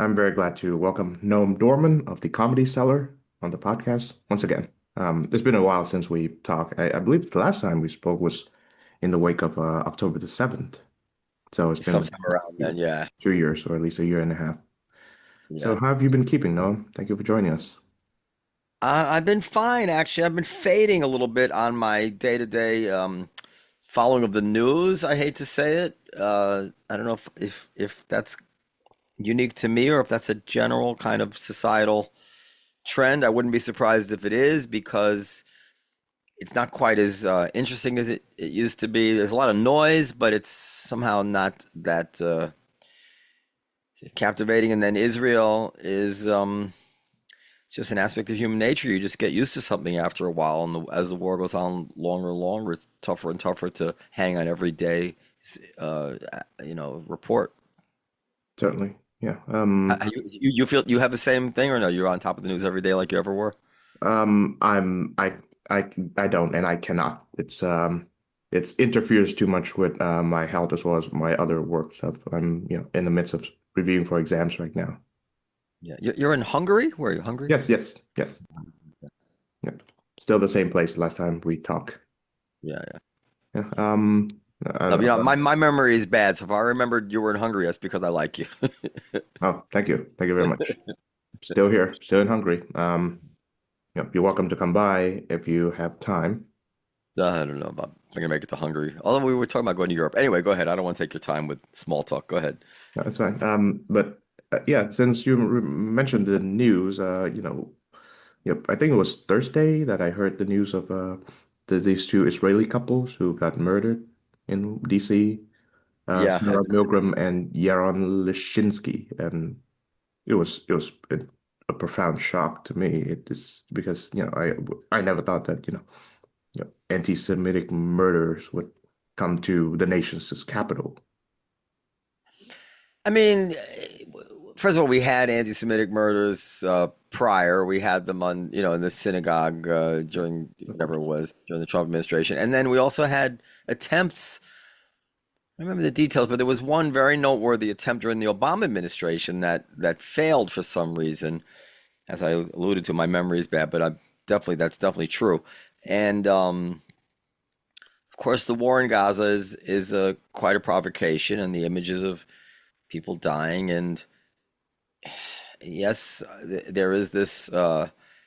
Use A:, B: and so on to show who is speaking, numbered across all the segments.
A: I'm very glad to welcome Noam Dworman of the Comedy Cellar on the podcast once again. It's been a while since we talked. I believe the last time we spoke was in the wake of October the 7th. So it's been
B: Sometime around then, yeah.
A: 2 years or at least a year and a half. So
B: Yeah.
A: how have you been keeping, Noam? Thank you for joining us.
B: I've been fine, actually. I've been fading a little bit on my day-to-day following of the news. I hate to say it. I don't know if that's unique to me or if that's a general kind of societal trend. I wouldn't be surprised if it is because it's not quite as interesting as it used to be. There's a lot of noise, but it's somehow not that captivating. And then Israel is it's just an aspect of human nature. You just get used to something after a while, and as the war goes on longer and longer, it's tougher and tougher to hang on every day, uh, report.
A: Certainly. Yeah.
B: You feel you have the same thing, or no? You're on top of the news every day like you ever were.
A: I'm I I don't and I cannot. It's interferes too much with my health as well as my other work stuff. I'm, in the midst of reviewing for exams right now.
B: Yeah, you're in Hungary. Where are you? Hungary?
A: Yes, yes, yes. Yep. Still the same place last time we talked.
B: Yeah, yeah.
A: Yeah. I
B: No,
A: don't
B: but,
A: know.
B: my memory is bad. So if I remembered you were in Hungary, that's because I like you.
A: Oh, thank you. Thank you very much. Still here, still in Hungary. You're welcome to come by if you have time.
B: I don't know about I'm gonna make it to Hungary. Although we were talking about going to Europe. Anyway, go ahead. I don't want to take your time with small talk. Go ahead.
A: No, that's fine. But yeah, since you mentioned the news, I think it was Thursday that I heard the news of these two Israeli couples who got murdered in DC,
B: Yeah,
A: Sarah Milgram and Yaron Lishinsky, and it was a profound shock to me. It is because I never thought that anti-Semitic murders would come to the nation's capital.
B: I mean, first of all, we had anti-Semitic murders prior. We had them on, in the synagogue during whatever it was during the Trump administration, and then we also had attempts. I remember the details, but there was one very noteworthy attempt during the Obama administration that failed for some reason. As I alluded to, my memory is bad, but that's definitely true. And of course, the war in Gaza is quite a provocation, and the images of people dying and yes, there is this maybe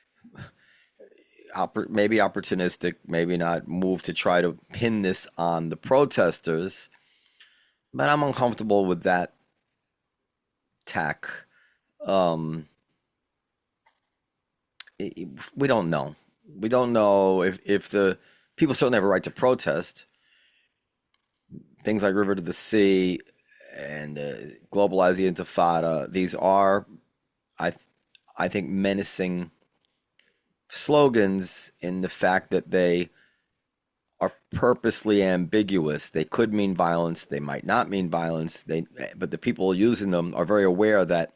B: opportunistic, maybe not move to try to pin this on the protesters, but I'm uncomfortable with that tack. Um, we don't know. We don't know if the people certainly have a right to protest. Things like River to the Sea and globalize the Intifada. These are, I, th- I think, menacing slogans in the fact that they are purposely ambiguous. They could mean violence, they might not mean violence. But the people using them are very aware that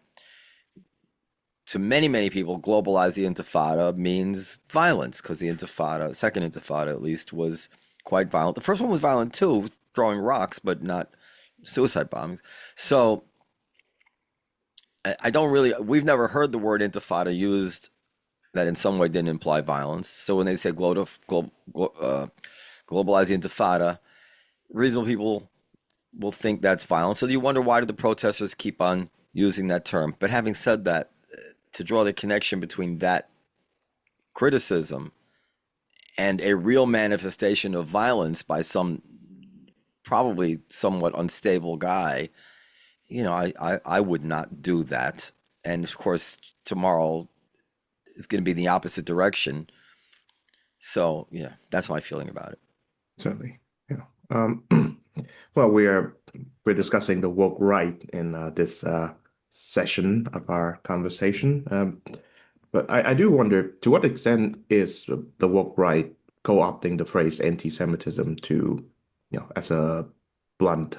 B: to many, many people, globalize the Intifada means violence because the Intifada, second Intifada at least, was quite violent. The first one was violent too, throwing rocks, but not suicide bombings. So I don't really, we've never heard the word Intifada used that in some way didn't imply violence. So when they say globalize the Intifada, reasonable people will think that's violence. So you wonder why do the protesters keep on using that term? But having said that, to draw the connection between that criticism and a real manifestation of violence by some probably somewhat unstable guy, I would not do that. And of course, tomorrow is going to be the opposite direction. So, yeah, that's my feeling about it.
A: Certainly. Yeah. Well, we're discussing the woke right in this session of our conversation. But I do wonder to what extent is the woke right co-opting the phrase anti-Semitism to, as a blunt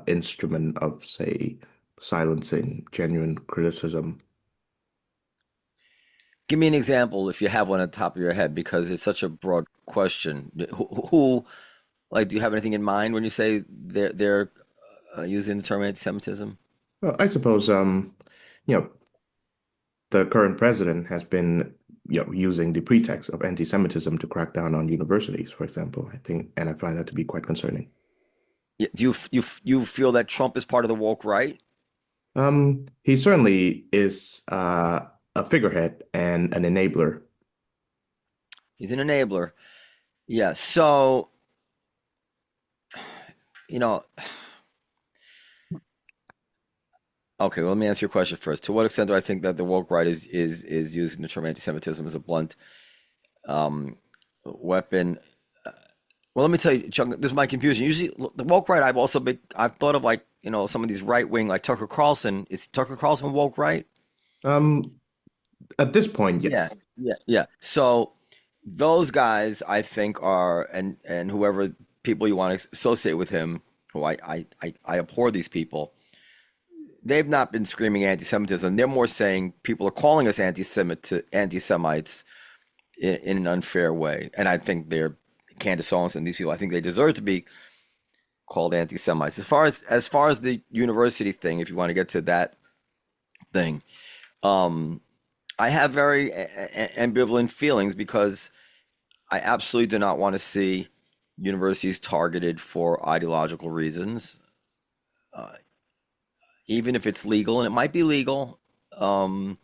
A: instrument of, say, silencing genuine criticism.
B: Give me an example if you have one at the top of your head, because it's such a broad question. Like, do you have anything in mind when you say they're using the term anti-Semitism?
A: Well, I suppose. you know, the current president has been, using the pretext of anti-Semitism to crack down on universities, for example. I think, and I find that to be quite concerning.
B: Do you feel that Trump is part of the woke right?
A: He certainly is a figurehead and an enabler.
B: He's an enabler. Yeah. So, you know, okay, well, let me answer your question first. To what extent do I think that the woke right is using the term anti-Semitism as a blunt weapon? Well, let me tell you, Chuck, this is my confusion. Usually, the woke right, I've thought of like, some of these right wing, like Tucker Carlson. Is Tucker Carlson woke right?
A: Um, at this point,
B: Yeah,
A: yes.
B: yeah, yeah. So those guys, I think, are and whoever people you want to associate with him, who I abhor these people. They've not been screaming anti-Semitism. They're more saying people are calling us anti-Semites in an unfair way, and I think they're Candace Owens and these people. I think they deserve to be called anti-Semites. As far as the university thing, if you want to get to that thing, um, I have very ambivalent feelings because I absolutely do not want to see universities targeted for ideological reasons, uh, even if it's legal, and it might be legal. Um,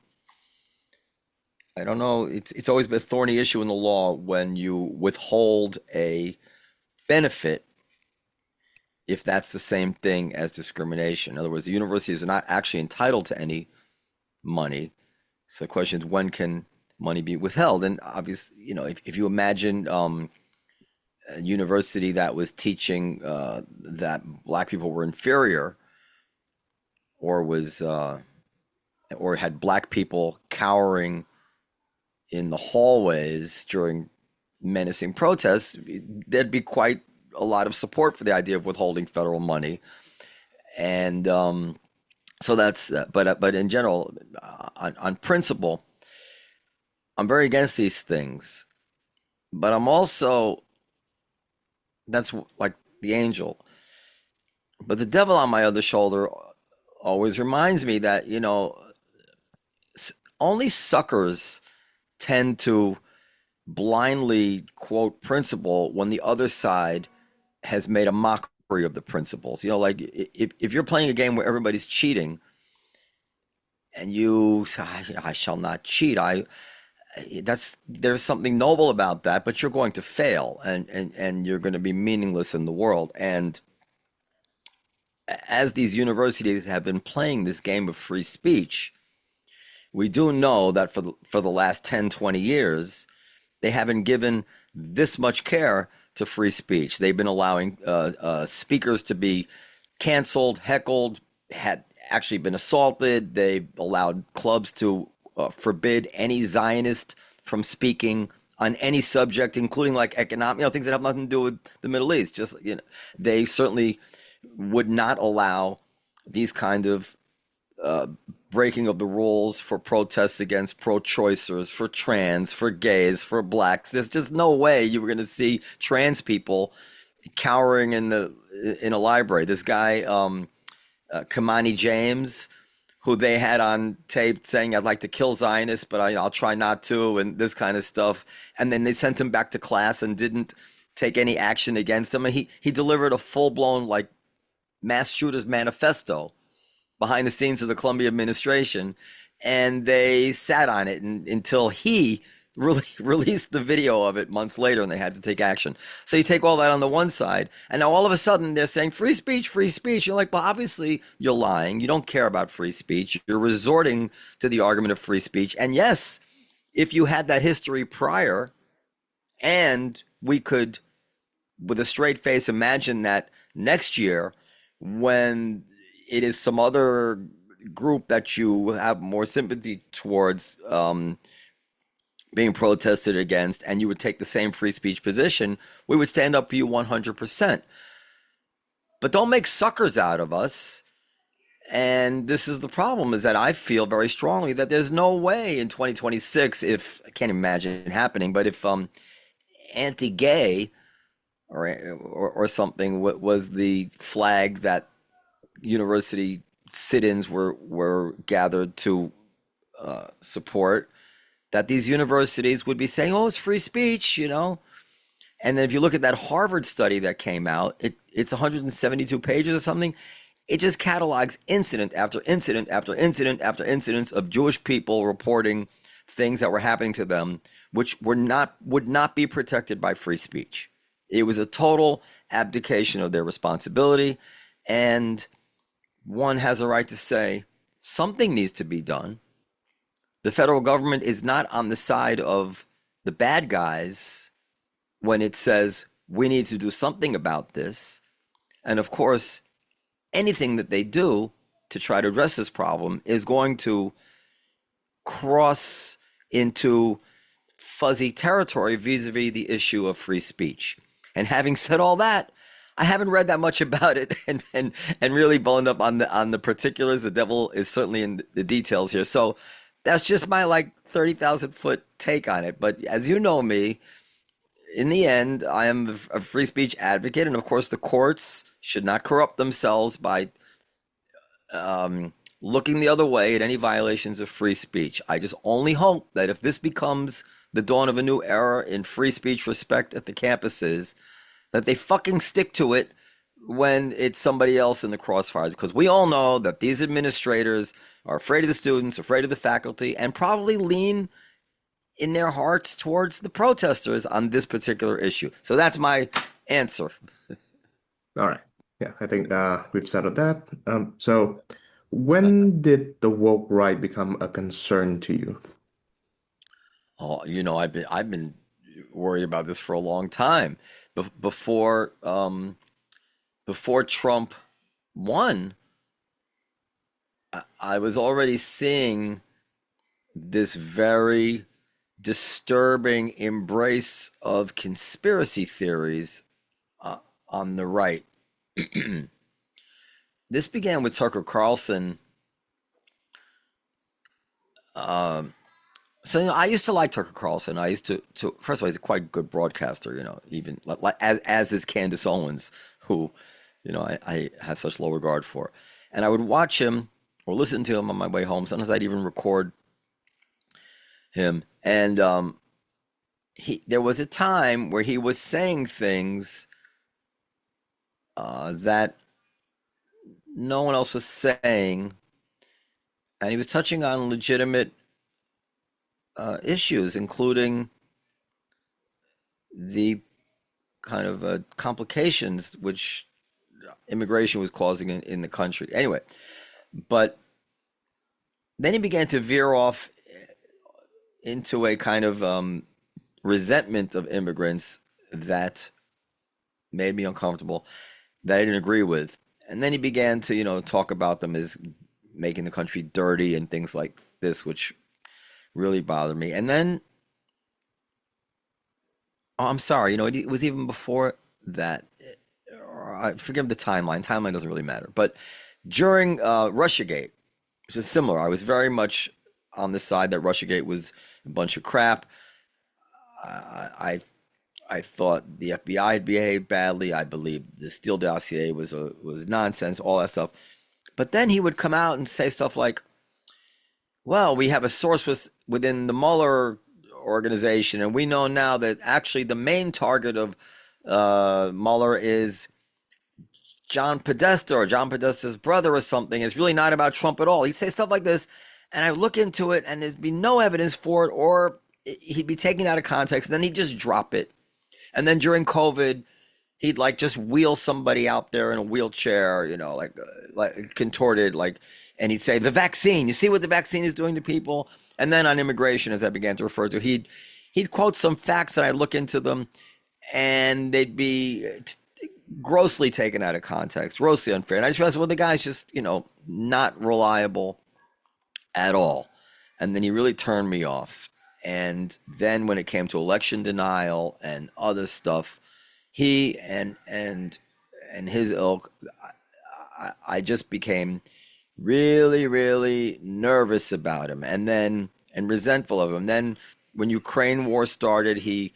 B: I don't know. It's always been a thorny issue in the law when you withhold a benefit if that's the same thing as discrimination. In other words, the universities are not actually entitled to any money. So the question is, when can money be withheld? And obviously, if you imagine a university that was teaching that black people were inferior, or was or had black people cowering in the hallways during menacing protests, there'd be quite a lot of support for the idea of withholding federal money. And so that's that. But in general, on principle, I'm very against these things. But I'm also that's like the angel. But the devil on my other shoulder always reminds me that only suckers tend to blindly quote principle when the other side has made a mockery of the principles. Like if you're playing a game where everybody's cheating and you say, I shall not cheat. There's something noble about that, but you're going to fail and you're going to be meaningless in the world. And as these universities have been playing this game of free speech, we do know that for the last 10, 20 years, they haven't given this much care to free speech. They've been allowing speakers to be canceled, heckled, had actually been assaulted. They allowed clubs to forbid any Zionist from speaking on any subject, including like economic, things that have nothing to do with the Middle East. Just they certainly would not allow these kind of uh, breaking of the rules for protests against pro-choicers, for trans, for gays, for blacks. There's just no way you were going to see trans people cowering in a library. This guy, Kamani James, who they had on tape saying, "I'd like to kill Zionists, but I'll try not to," and this kind of stuff. And then they sent him back to class and didn't take any action against him. And he delivered a full blown like mass shooters manifesto behind the scenes of the Columbia administration, and they sat on it until he really released the video of it months later, and they had to take action. So you take all that on the one side, and now all of a sudden they're saying free speech, free speech. You're like, well, obviously you're lying. You don't care about free speech. You're resorting to the argument of free speech. And yes, if you had that history prior, and we could, with a straight face, imagine that next year, when it is some other group that you have more sympathy towards being protested against, and you would take the same free speech position, we would stand up for you 100%. But don't make suckers out of us. And this is the problem, is that I feel very strongly that there's no way in 2026, if I can't imagine it happening, but if anti-gay or something was the flag that university sit-ins were gathered to support, that these universities would be saying, "Oh, it's free speech," you know. And then if you look at that Harvard study that came out, it's 172 pages or something. It just catalogs incident after incident after incident after incidents of Jewish people reporting things that were happening to them, which would not be protected by free speech. It was a total abdication of their responsibility, and one has a right to say something needs to be done. The federal government is not on the side of the bad guys when it says we need to do something about this. And of course, anything that they do to try to address this problem is going to cross into fuzzy territory vis-a-vis the issue of free speech. And having said all that, I haven't read that much about it and really boned up on the particulars. The devil is certainly in the details here. So that's just my like 30,000 foot take on it. But as you know me, in the end, I am a free speech advocate, and of course, the courts should not corrupt themselves by looking the other way at any violations of free speech. I just only hope that if this becomes the dawn of a new era in free speech respect at the campuses, that they fucking stick to it when it's somebody else in the crossfires. Because we all know that these administrators are afraid of the students, afraid of the faculty, and probably lean in their hearts towards the protesters on this particular issue. So that's my answer.
A: All right. Yeah, I think we've settled that. So when did the woke right become a concern to you?
B: Oh, you know, I've been worried about this for a long time. Before before Trump won, I was already seeing this very disturbing embrace of conspiracy theories on the right. This began with Tucker Carlson. Um, so I used to like Tucker Carlson. I used to first of all, he's a quite good broadcaster. You know, even like as is Candace Owens, who, you know, I have such low regard for. And I would watch him or listen to him on my way home. Sometimes I'd even record him. And he there was a time where he was saying things that no one else was saying, and he was touching on legitimate issues, including the kind of complications which immigration was causing in the country. Anyway, but then he began to veer off into a kind of resentment of immigrants that made me uncomfortable, that I didn't agree with. And then he began to, you know, talk about them as making the country dirty and things like this, which really bothered me. And then, oh, I'm sorry, you know, it was even before that. I forgive the timeline. Timeline doesn't really matter. But during Russiagate, which is similar, I was very much on the side that Russiagate was a bunch of crap. I I thought the FBI had behaved badly. I believed the Steele dossier was nonsense, all that stuff. But then he would come out and say stuff like, "Well, we have a source within the Mueller organization, and we know now that actually the main target of Mueller is John Podesta or John Podesta's brother or something. It's really not about Trump at all." He'd say stuff like this, and I look into it, and there'd be no evidence for it, or he'd be taken out of context, and then he'd just drop it. And then during COVID, he'd like just wheel somebody out there in a wheelchair, you know, like contorted, like, and he'd say, "The vaccine, you see what the vaccine is doing to people?" And then on immigration, as I began to refer to, he'd quote some facts, and I'd look into them, and they'd be grossly taken out of context, grossly unfair. And I just realized, well, the guy's just, you know, not reliable at all. And then he really turned me off. And then when it came to election denial and other stuff, he and his ilk, I just became really, really nervous about him, and resentful of him. Then when Ukraine war started, he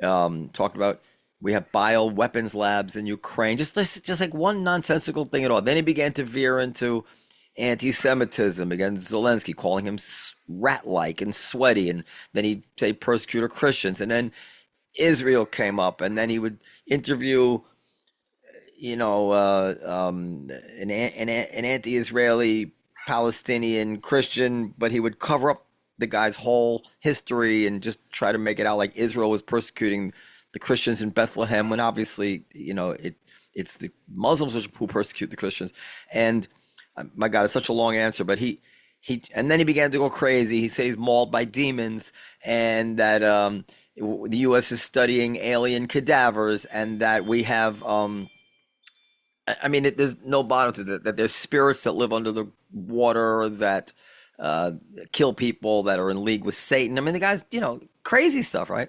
B: talked about we have bio weapons labs in Ukraine, just like one nonsensical thing at all. Then he began to veer into anti-Semitism against Zelensky, calling him rat-like and sweaty, and then he'd say persecutor Christians, and then Israel came up, and then he would interview, an anti-Israeli Palestinian Christian, but he would cover up the guy's whole history and just try to make it out like Israel was persecuting the Christians in Bethlehem, when obviously, it's the Muslims who persecute the Christians. And my God, it's such a long answer, but and then he began to go crazy. He said he's mauled by demons, and that the U.S. is studying alien cadavers, and that we have I mean, there's no bottom to that. That there's spirits that live under the water that uh, kill people, that are in league with Satan. I mean, the guy's, crazy stuff, right?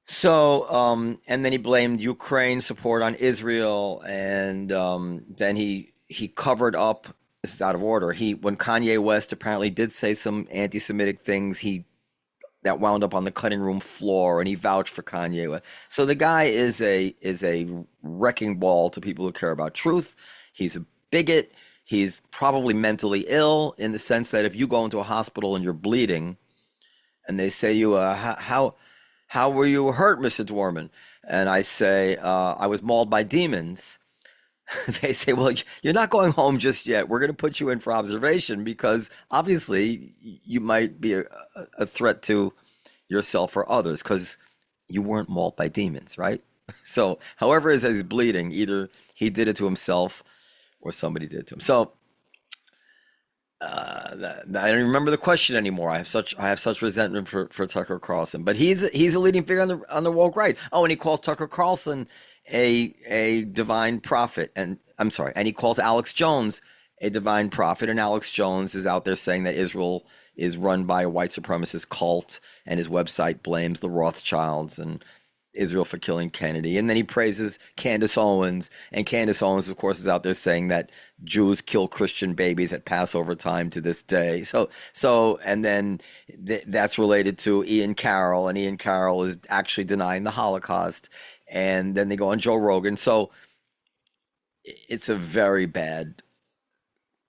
B: So, and then he blamed Ukraine support on Israel, and then he covered up. This is out of order. When Kanye West apparently did say some anti-Semitic things, he that wound up on the cutting room floor, and he vouched for Kanye. So the guy is a wrecking ball to people who care about truth. He's a bigot. He's probably mentally ill, in the sense that if you go into a hospital and you're bleeding, and they say to you, how were you hurt, Mr. Dworman? And I say, I was mauled by demons. They say, well, you're not going home just yet. We're going to put you in for observation, because obviously you might be a threat to yourself or others, because you weren't mauled by demons, right? So, however, as he's bleeding, either he did it to himself or somebody did it to him. So, I don't remember the question anymore. I have such resentment for Tucker Carlson, but he's a leading figure on the woke right. Oh, and he calls Tucker Carlson a divine prophet, and I'm sorry, and he calls Alex Jones a divine prophet, and Alex Jones is out there saying that Israel is run by a white supremacist cult, and his website blames the Rothschilds and Israel for killing Kennedy. And then he praises Candace Owens, and Candace Owens, of course, is out there saying that Jews kill Christian babies at Passover time to this day. And then that's related to Ian Carroll, and Ian Carroll is actually denying the Holocaust. And then they go on Joe Rogan. So it's a very bad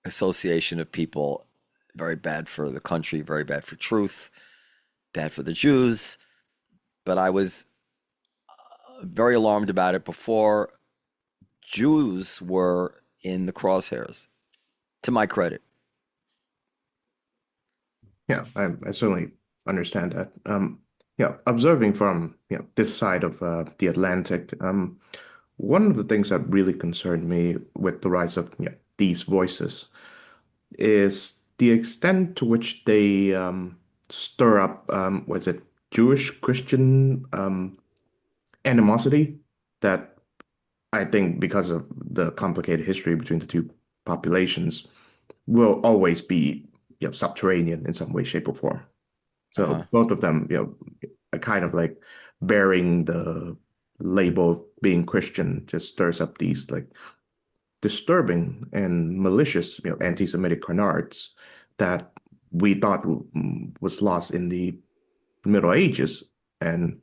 B: association of people, very bad for the country, very bad for truth, bad for the Jews. But I was very alarmed about it before Jews were in the crosshairs, to my credit.
A: Yeah, I certainly understand that. Yeah, observing from this side of the Atlantic, one of the things that really concerned me with the rise of these voices is the extent to which they stir up, was it Jewish Christian animosity that I think because of the complicated history between the two populations will always be subterranean in some way, shape, or form. So
B: Uh-huh.
A: both of them, are kind of like bearing the label of being Christian just stirs up these like disturbing and malicious, anti-Semitic canards that we thought was lost in the Middle Ages and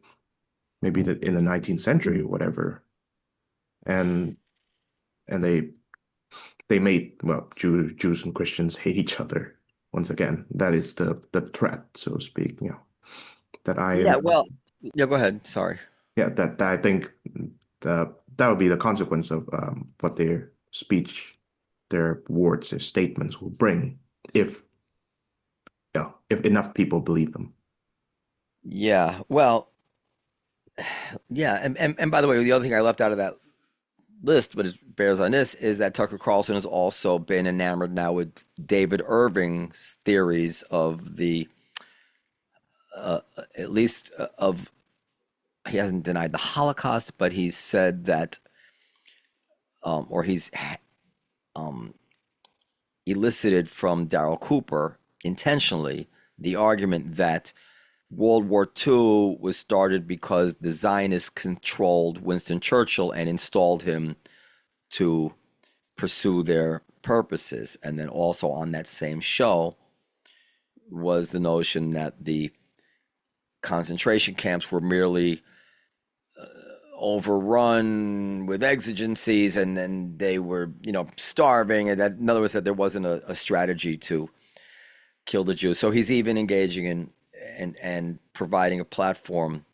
A: maybe in the 19th century or whatever. And and they made Jews and Christians hate each other. Once again, that is the threat, so to speak. That I
B: Yeah,
A: am.
B: well, yeah, go ahead. Sorry.
A: That I think that would be the consequence of what their speech, their words, their statements will bring if if enough people believe them.
B: Yeah, well, yeah, and by the way, the other thing I left out of that list, but it bears on this, is that Tucker Carlson has also been enamored now with David Irving's theories of uh, at least of, he hasn't denied the Holocaust, but he's said that, or he's um, elicited from Darryl Cooper intentionally the argument that World War II was started because the Zionists controlled Winston Churchill and installed him to pursue their purposes. And then also on that same show was the notion that the concentration camps were merely overrun with exigencies, and then they were, starving, and that, in other words, that there wasn't a strategy to kill the Jews. So he's even engaging in and providing a platform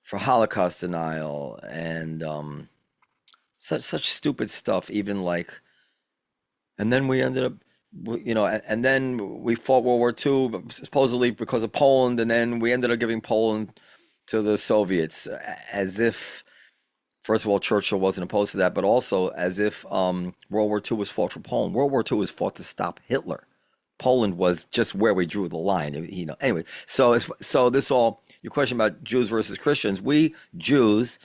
B: for Holocaust denial and such stupid stuff. Even like, and then we ended up, and then we fought World War II supposedly because of Poland, and then we ended up giving Poland to the Soviets, as if, first of all, Churchill wasn't opposed to that, but also as if World War II was fought for Poland. World War II was fought to stop Hitler. Poland was just where we drew the line. Anyway, so this all, your question about Jews versus Christians. We Jews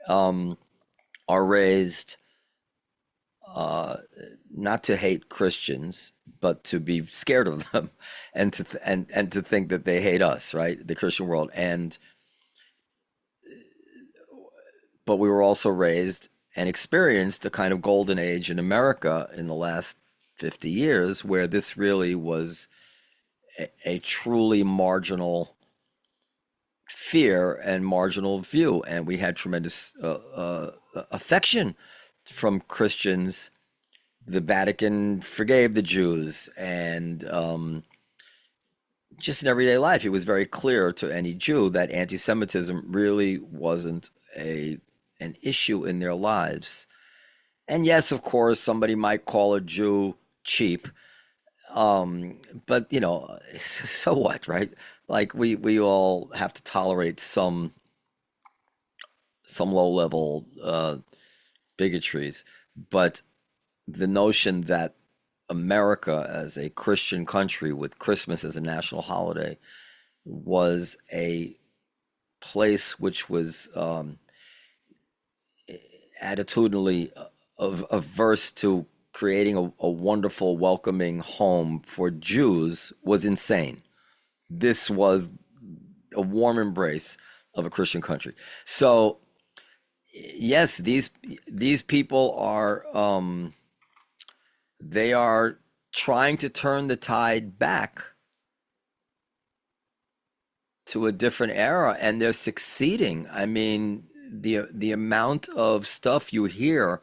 B: um, are raised uh, not to hate Christians, but to be scared of them, and to think that they hate us, right? The Christian world, and but we were also raised and experienced a kind of golden age in America in the last 50 years, where this really was a truly marginal fear and marginal view, and we had tremendous affection from Christians. The Vatican forgave the Jews, and just in everyday life, it was very clear to any Jew that anti-Semitism really wasn't a an issue in their lives. And yes, of course, somebody might call a Jew cheap, but so what, right? Like we all have to tolerate some low level bigotries, but the notion that America as a Christian country with Christmas as a national holiday was a place which was attitudinally averse to creating a wonderful, welcoming home for Jews was insane. This was a warm embrace of a Christian country. So yes, these people are they are trying to turn the tide back to a different era, and they're succeeding. I mean, the amount of stuff you hear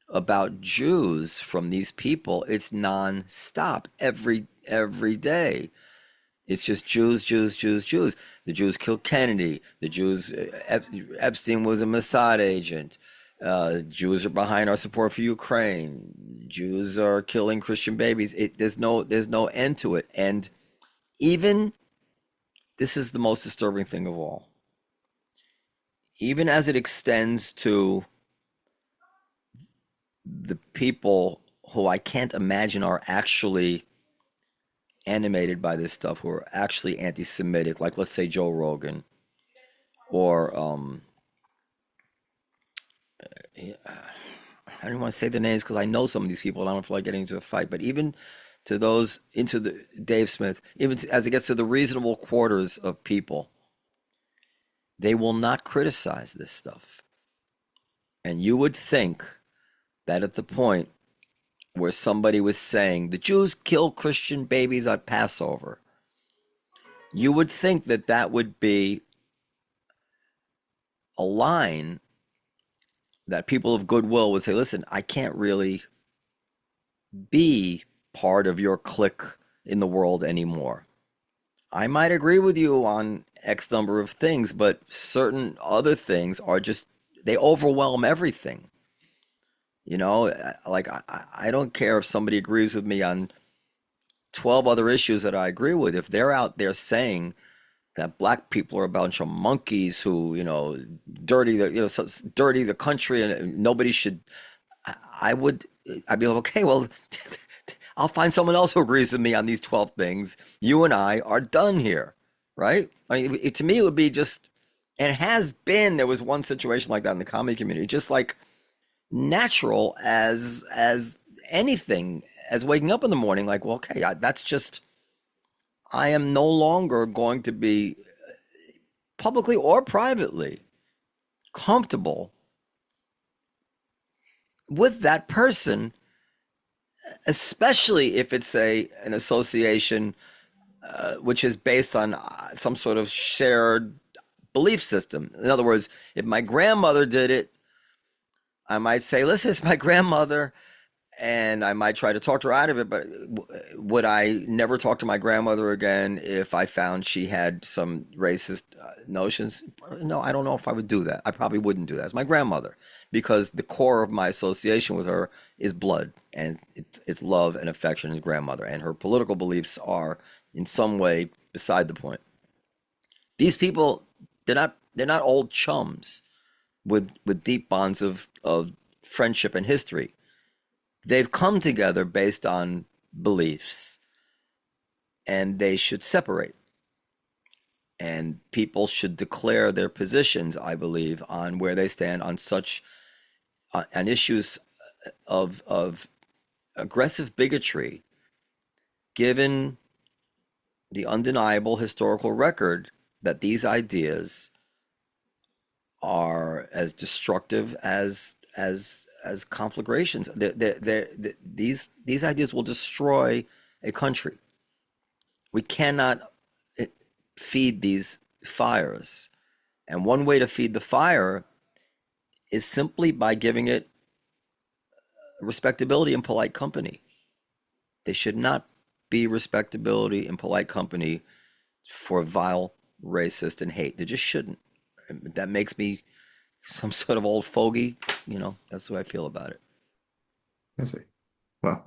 B: about Jews from these people, it's nonstop every day. It's just Jews, Jews, Jews, Jews. The Jews killed Kennedy. The Jews, Epstein was a Mossad agent. Jews are behind our support for Ukraine. Jews are killing Christian babies. There's no end to it. And even, this is the most disturbing thing of all. Even as it extends to the people who I can't imagine are actually animated by this stuff, who are actually anti-Semitic, like let's say Joe Rogan, or I don't want to say the names because I know some of these people and I don't feel like getting into a fight, but even to those, into the Dave Smith, even as it gets to the reasonable quarters of people, they will not criticize this stuff. And you would think that at the point where somebody was saying the Jews kill Christian babies at Passover, you would think that that would be a line that people of goodwill would say, listen, I can't really be part of your clique in the world anymore. I might agree with you on X number of things, but certain other things are just, they overwhelm everything. Like I don't care if somebody agrees with me on 12 other issues that I agree with. If they're out there saying that black people are a bunch of monkeys who, dirty dirty the country, and nobody should, I would, I'd be like, okay, well, I'll find someone else who agrees with me on these 12 things. You and I are done here, right? I mean, to me, it would be just, and it has been, there was one situation like that in the comedy community, just like natural as anything, as waking up in the morning, like, well, okay, that's just, I am no longer going to be publicly or privately comfortable with that person, especially if it's a an association which is based on some sort of shared belief system. In other words, if my grandmother did it, I might say, listen, it's my grandmother, and I might try to talk her out of it, but would I never talk to my grandmother again if I found she had some racist notions? No, I don't know if I would do that. I probably wouldn't do that. It's my grandmother because the core of my association with her is blood and it's love and affection as grandmother, and her political beliefs are in some way beside the point. These people, they're not old chums with deep bonds of friendship and history. They've come together based on beliefs and they should separate. And people should declare their positions, I believe, on where they stand on such on issues of aggressive bigotry, given the undeniable historical record that these ideas are as destructive as conflagrations. These ideas will destroy a country. We cannot feed these fires. And one way to feed the fire is simply by giving it respectability and polite company. They should not be respectability and polite company for vile, racist, and hate. They just shouldn't. That makes me some sort of old fogey. That's the way I feel about it.
A: I see. Well,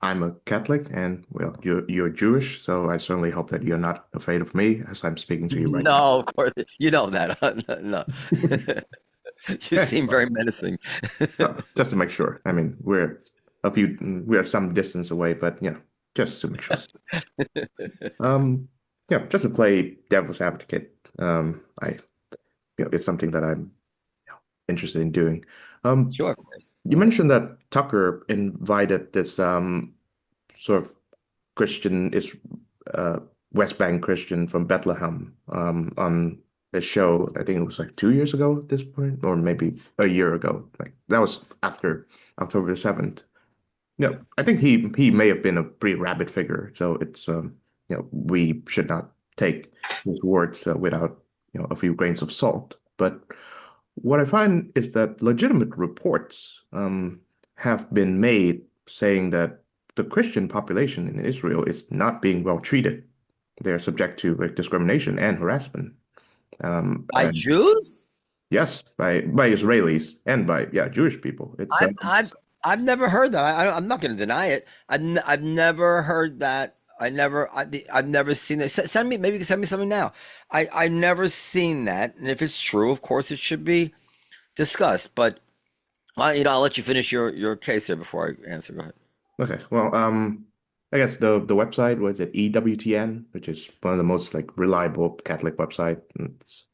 A: I'm a Catholic, and well, you're Jewish, so I certainly hope that you're not afraid of me as I'm speaking to you right now.
B: No, of course, you know that. No, you
A: Yeah,
B: seem
A: well,
B: very menacing.
A: just to make sure. I mean, we're some distance away, but just to make sure. Um, just to play devil's advocate. It's something that I'm interested in doing. Um,
B: Sure, of course.
A: you mentioned that Tucker invited this sort of Christian is uh, West Bank Christian from Bethlehem on a show. I think it was like 2 years ago at this point, or maybe a year ago. Like that was after October the 7th. I think he may have been a pretty rabid figure, so it's we should not take his words without a few grains of salt. But what I find is that legitimate reports have been made saying that the Christian population in Israel is not being well treated. They're subject to like discrimination and harassment.
B: By
A: And
B: Jews?
A: yes, by Israelis and by Jewish people. It's
B: I've never heard that. I'm not going to deny it. I've never heard that. I've never seen that. Send me, maybe you can send me something now. I've never seen that, and if it's true, of course, it should be discussed. But I'll let you finish your case there before I answer. Go ahead.
A: okay. Well, I guess the website was at EWTN, which is one of the most like reliable Catholic website. It's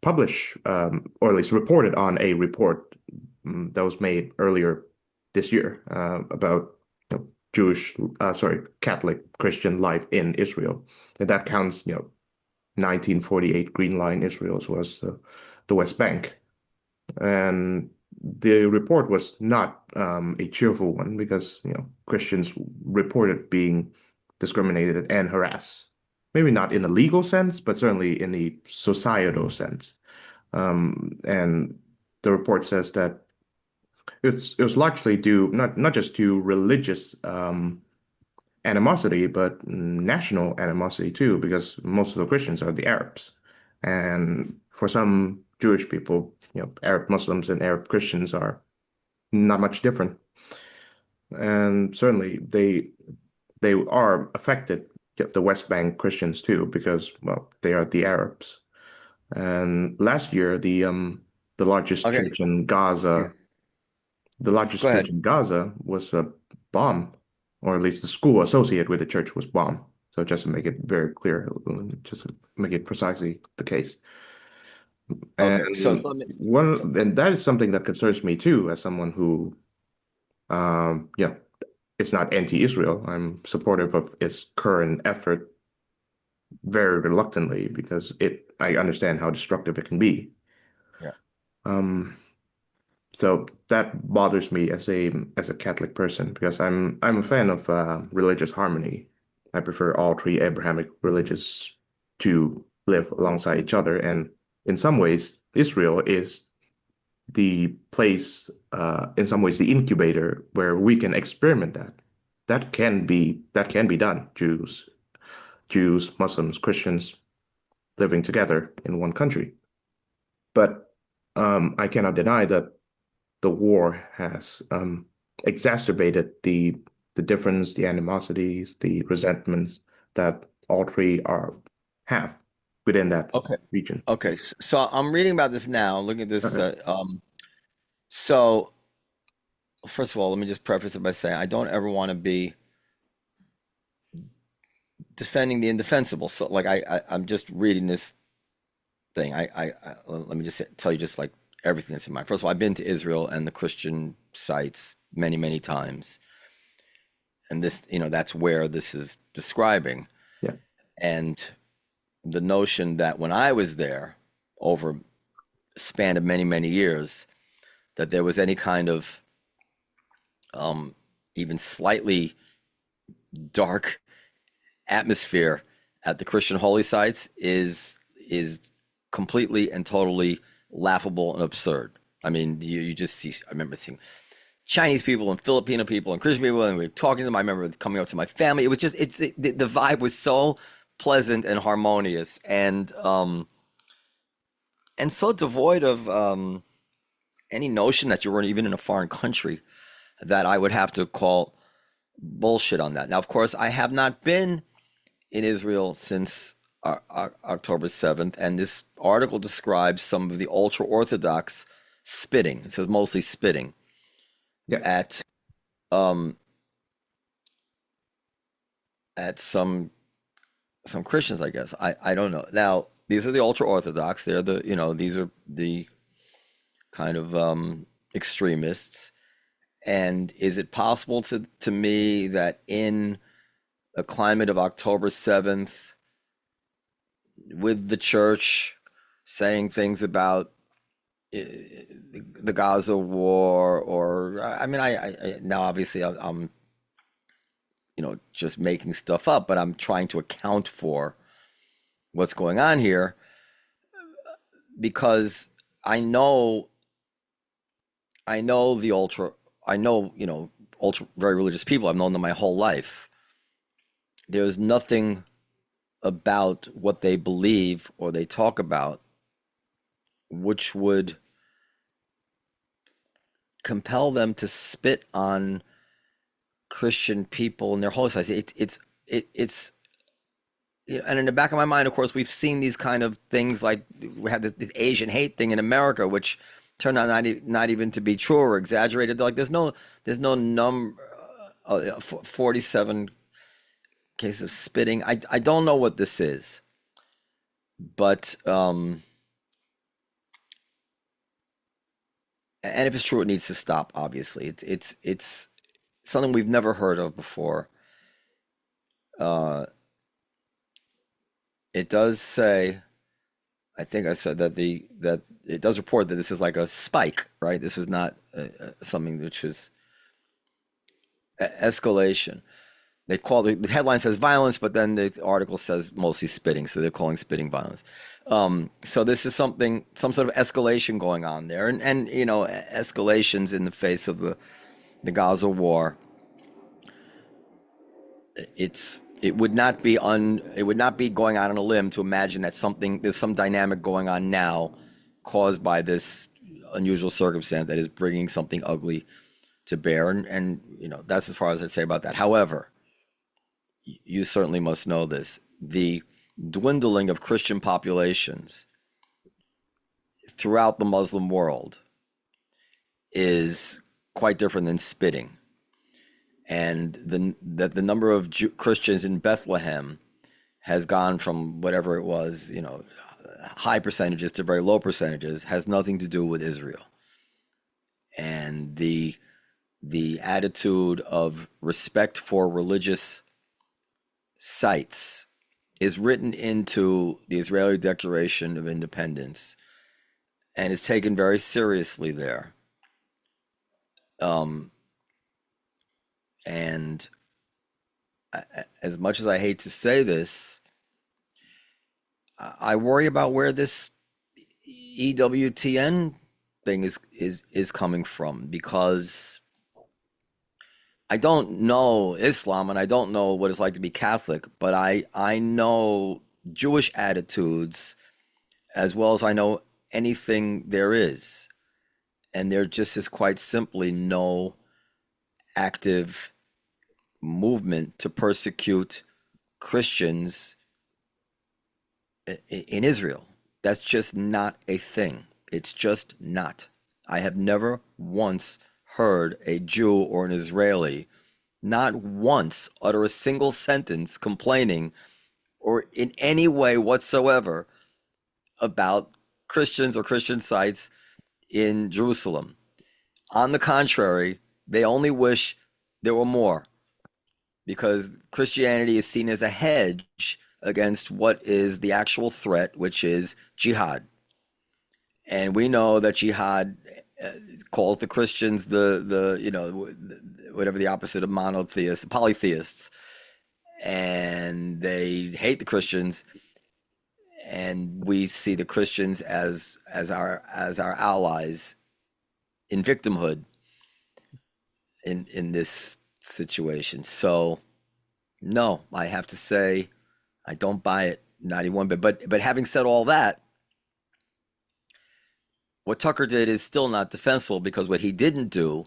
A: published or at least reported on a report that was made earlier this year about Jewish, sorry, Catholic Christian life in Israel, and that counts 1948 Green Line Israel as well as the West Bank. And the report was not a cheerful one because Christians reported being discriminated and harassed. Maybe not in the legal sense, but certainly in the societal sense. And the report says that it was largely due not just to religious animosity, but national animosity too, because most of the Christians are the Arabs. And for some Jewish people, Arab Muslims and Arab Christians are not much different. And certainly they are affected, the West Bank Christians too, because well, they are the Arabs. And last year, the largest
B: Okay.
A: church in Gaza,
B: Yeah.
A: the largest
B: Go
A: church
B: ahead.
A: in Gaza was a bomb, or at least the school associated with the church was bombed. So just to make it very clear, just to make it precisely the case.
B: Okay. So
A: And
B: let me. So,
A: and that is something that concerns me too, as someone who, yeah, it's not anti-Israel. I'm supportive of its current effort very reluctantly because I understand how destructive it can be.
B: yeah.
A: Um, so that bothers me as a Catholic person because I'm a fan of religious harmony. I prefer all three Abrahamic religions to live alongside each other. And in some ways, Israel is the place, in some ways, the incubator where we can experiment that. That can be done. Jews, Muslims, Christians living together in one country. But I cannot deny that the war has exacerbated the difference, the animosities, the resentments that all three are have within that
B: Okay.
A: region.
B: Okay. So I'm reading about this now. Look at this.
A: Uh,
B: So first of all, let me just preface it by saying I don't ever want to be defending the indefensible. So like I'm just reading this thing. Let me just tell you just like everything that's in mind. First of all, I've been to Israel and the Christian sites many, many times. And this, that's where this is describing.
A: yeah,
B: And the notion that when I was there over a span of many, many years, that there was any kind of even slightly dark atmosphere at the Christian holy sites is completely and totally laughable and absurd. I mean, you just see. I remember seeing Chinese people and Filipino people and Christian people, and we were talking to them. I remember coming up to my family. It was just the vibe was so pleasant and harmonious, and so devoid of any notion that you weren't even in a foreign country that I would have to call bullshit on that. Now, of course, I have not been in Israel since October 7th, and this article describes some of the ultra Orthodox spitting. It says mostly spitting
A: yeah,
B: at um, at some Christians, I guess. I don't know. Now, these are the ultra Orthodox. They're these are the kind of extremists. And is it possible to me that in a climate of October 7th, with the church saying things about the Gaza war, or I mean, I now obviously I'm just making stuff up, but I'm trying to account for what's going on here because I know I know the ultra I know ultra very religious people. I've known them my whole life. There's nothing about what they believe or they talk about which would compel them to spit on Christian people and their holy sites. It's and in the back of my mind, of course, we've seen these kind of things like we had the Asian hate thing in America, which turned out not even to be true or exaggerated. Like there's no 47 cases of spitting. I don't know what this is, but and if it's true, it needs to stop. Obviously, it's something we've never heard of before. Uh, it does say, I think I said that it does report that this is like a spike, right? This was not something which is escalation. They call the headline says violence, but then the article says mostly spitting, so they're calling spitting violence. So this is some sort of escalation going on there, and escalations in the face of the Gaza war. It would not be going out on a limb to imagine that there's some dynamic going on now caused by this unusual circumstance that is bringing something ugly to bear, and that's as far as I'd say about that. However, you certainly must know this: the dwindling of Christian populations throughout the Muslim world is quite different than spitting, and the number of Christians in Bethlehem has gone from whatever it was, high percentages to very low percentages, has nothing to do with Israel. And the attitude of respect for religious sites is written into the Israeli Declaration of Independence and is taken very seriously there. Um, and as much as I hate to say this, I worry about where this EWTN thing is coming from, because I don't know Islam and I don't know what it's like to be Catholic, but I know Jewish attitudes as well as I know anything there is. And there just is quite simply no active movement to persecute Christians in Israel. That's just not a thing. It's just not. I have never once heard a Jew or an Israeli not once utter a single sentence complaining or in any way whatsoever about Christians or Christian sites in Jerusalem. On the contrary, they only wish there were more, because Christianity is seen as a hedge against what is the actual threat, which is jihad. And we know that jihad calls the Christians the whatever the opposite of monotheists, polytheists, and they hate the Christians, and we see the Christians as our allies in victimhood in this situation. So no, I have to say I don't buy it, not even one bit. But having said all that, what Tucker did is still not defensible, because what he didn't do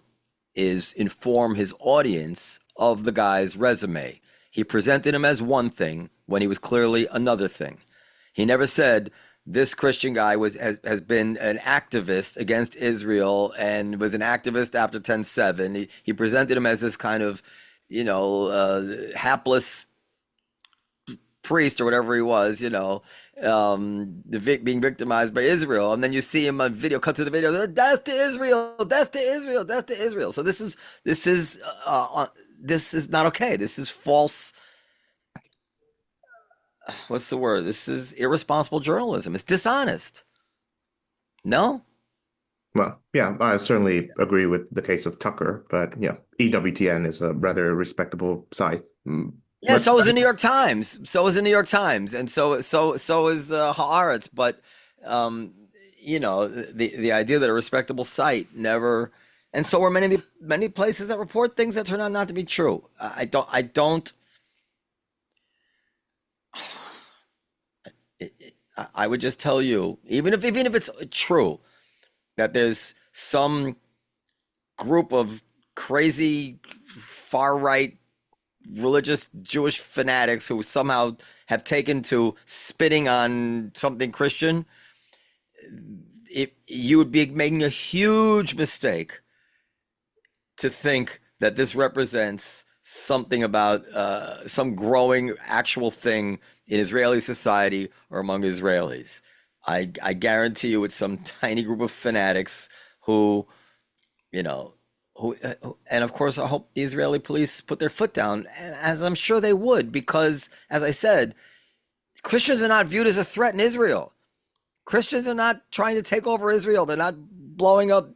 B: is inform his audience of the guy's resume. He presented him as one thing when he was clearly another thing. He never said this Christian guy has been an activist against Israel and was an activist after 10/7. He presented him as this kind of, hapless priest or whatever he was, being victimized by Israel. And then you see him on video, cut to the video, death to Israel, death to Israel, death to Israel. So this is not okay. This is false. What's the word? This is irresponsible journalism. It's dishonest. No?
A: Well, yeah, I certainly agree with the case of Tucker, but yeah, EWTN is a rather respectable site.
B: Yeah, so is the New York Times. So is the New York Times, and so is Haaretz. But the idea that a respectable site never, and so are many places that report things that turn out not to be true. I would just tell you, even if it's true that there's some group of crazy far right religious Jewish fanatics who somehow have taken to spitting on something Christian, you would be making a huge mistake to think that this represents something about some growing actual thing in Israeli society or among Israelis. I guarantee you it's some tiny group of fanatics who, and of course, I hope the Israeli police put their foot down, as I'm sure they would, because, as I said, Christians are not viewed as a threat in Israel. Christians are not trying to take over Israel. They're not blowing up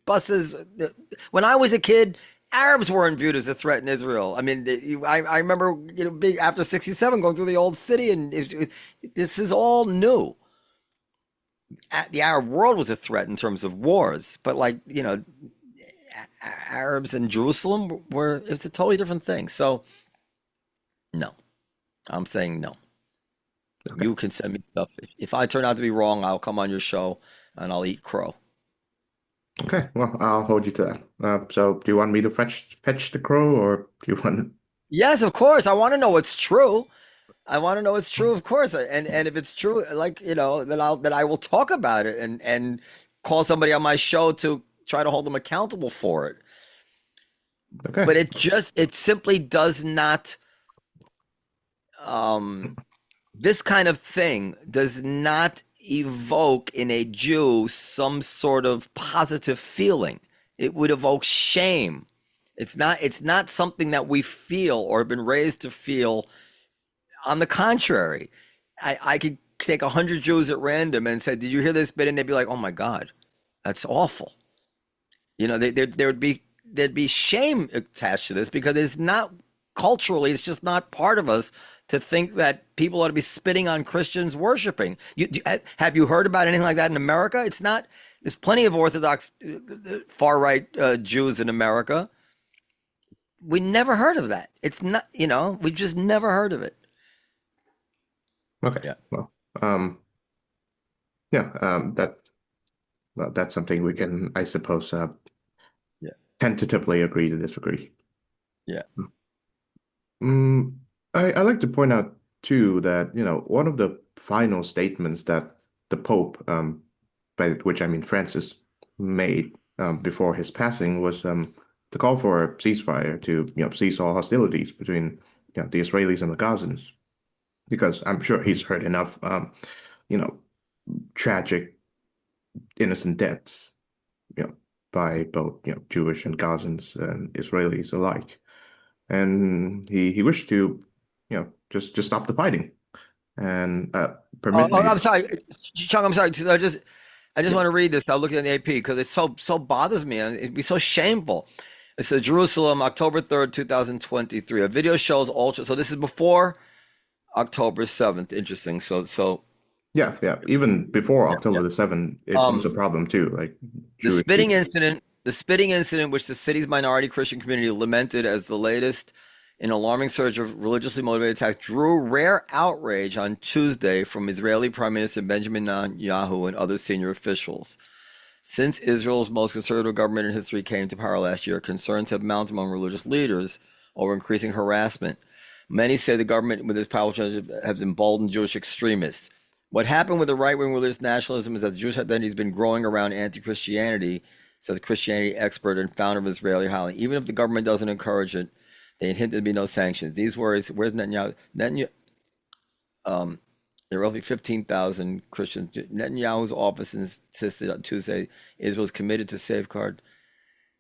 B: buses. When I was a kid, Arabs weren't viewed as a threat in Israel. I mean, I remember, being after 67, going through the old city, and this is all new. The Arab world was a threat in terms of wars, but Arabs in Jerusalem it's a totally different thing. So no, I'm saying no.
A: Okay.
B: You can send me stuff. If I turn out to be wrong, I'll come on your show and I'll eat crow.
A: Okay, well, I'll hold you to that. So do you want me to fetch the crow, or do you want?
B: Yes, of course. I want to know what's true. I want to know it's true, of course. And if it's true, then I will talk about it and call somebody on my show to try to hold them accountable for it.
A: Okay.
B: But it simply does not, this kind of thing does not evoke in a Jew some sort of positive feeling. It would evoke shame. It's not something that we feel or have been raised to feel. On the contrary, I could take 100 Jews at random and say, "Did you hear this bit?" And they'd be like, "Oh my God, that's awful." There'd be shame attached to this, because it's not culturally, it's just not part of us to think that people ought to be spitting on Christians worshiping. Have you heard about anything like that in America? It's not. There's plenty of Orthodox, far right Jews in America. We never heard of that. It's not, we just never heard of it.
A: Okay.
B: Yeah.
A: Well, yeah, that's something we can, I suppose,
B: Yeah.
A: tentatively agree to disagree.
B: Yeah.
A: Mm, I like to point out too that, one of the final statements that the Pope, by which I mean Francis, made before his passing was to call for a ceasefire to, cease all hostilities between, the Israelis and the Gazans, because I'm sure he's heard enough, you know, tragic innocent deaths, you know, by both, Jewish and Gazans and Israelis alike. And he wished to, just stop the fighting and
B: Oh,
A: permit
B: oh,
A: the
B: I'm sorry, Chuck. I'm sorry. I just
A: yeah
B: want to read this. I'll look at the AP because it so bothers me and it'd be so shameful. It says Jerusalem, October 3rd, 2023. A video shows ultra. So this is before October 7th. Interesting. So
A: yeah even before
B: yeah.
A: October the 7th, it was a
B: Um,
A: problem too. Like
B: the
A: Jewish
B: spitting
A: people.
B: incident, the spitting incident, which the city's minority Christian community lamented as the latest in alarming surge of religiously motivated attacks, drew rare outrage on Tuesday from Israeli Prime Minister Benjamin Netanyahu and other senior officials. Since Israel's most conservative government in history came to power last year, concerns have mounted among religious leaders over increasing harassment. Many say the government, with its powerful changes, has emboldened Jewish extremists. What happened with the right-wing religious nationalism is that the Jewish identity has been growing around anti-Christianity, says a Christianity expert and founder of Israeli Highland. Even if the government doesn't encourage it, they hint there'd be no sanctions. These worries, where's Netanyahu? Um, there are roughly 15,000 Christians. Netanyahu's office insisted on Tuesday Israel is committed to safeguard.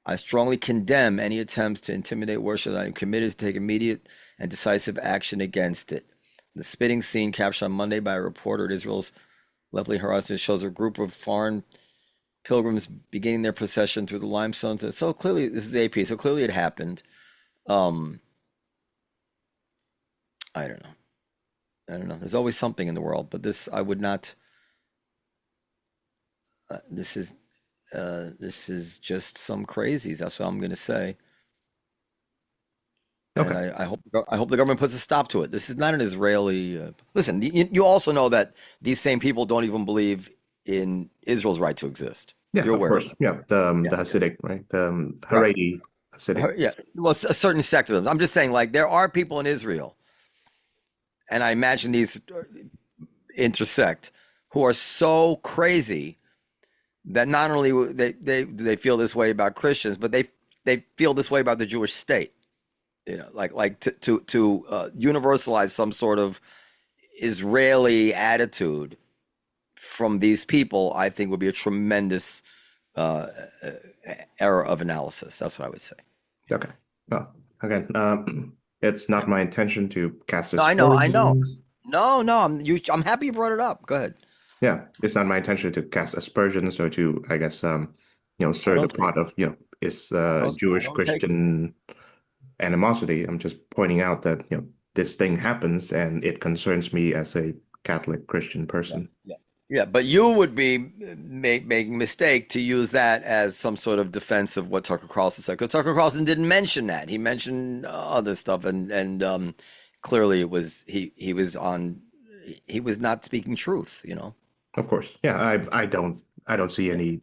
B: I strongly condemn any attempts to intimidate worship. I am committed to take immediate and decisive action against it. The spitting scene captured on Monday by a reporter at Israel's leftly harassment shows a group of foreign pilgrims beginning their procession through the limestone. So clearly, this is AP. So clearly, it happened. Um, I don't know. I don't know. There's always something in the world, but this I would not. This is this is just some crazies. That's what I'm going to say. And
A: Okay.
B: I hope the government puts a stop to it. This is not an Israeli. Listen, you also know that these same people don't even believe in Israel's right to exist.
A: Yeah,
B: You're
A: of
B: aware of
A: course.
B: that.
A: Yeah,
B: Yeah.
A: the Hasidic, right? The
B: Right.
A: Haredi Hasidic.
B: Yeah. Well, a certain sect of them. I'm just saying, like, there are people in Israel, and I imagine these intersect, who are so crazy that not only they feel this way about Christians, but they feel this way about the Jewish state. Like to universalize some sort of Israeli attitude from these people, I think would be a tremendous uh, uh, error of analysis. That's what I would say.
A: Okay. Well, again, it's not my intention to cast
B: No, I know, I know.
A: aspersions.
B: No, no, I'm happy you brought it up. Go ahead.
A: Yeah, it's not my intention to cast aspersions or to, I guess,
B: I
A: stir the
B: don't take
A: pot of, is
B: I
A: Jewish
B: don't take
A: Christian animosity. I'm just pointing out that, this thing happens and it concerns me as a Catholic Christian
B: yeah,
A: person.
B: yeah, yeah. But you would be making a mistake to use that as some sort of defense of what Tucker Carlson said. Because Tucker Carlson didn't mention that. He mentioned other stuff, and clearly it was he was on he was not speaking truth.
A: Of course. Yeah, I don't see
B: Yeah,
A: any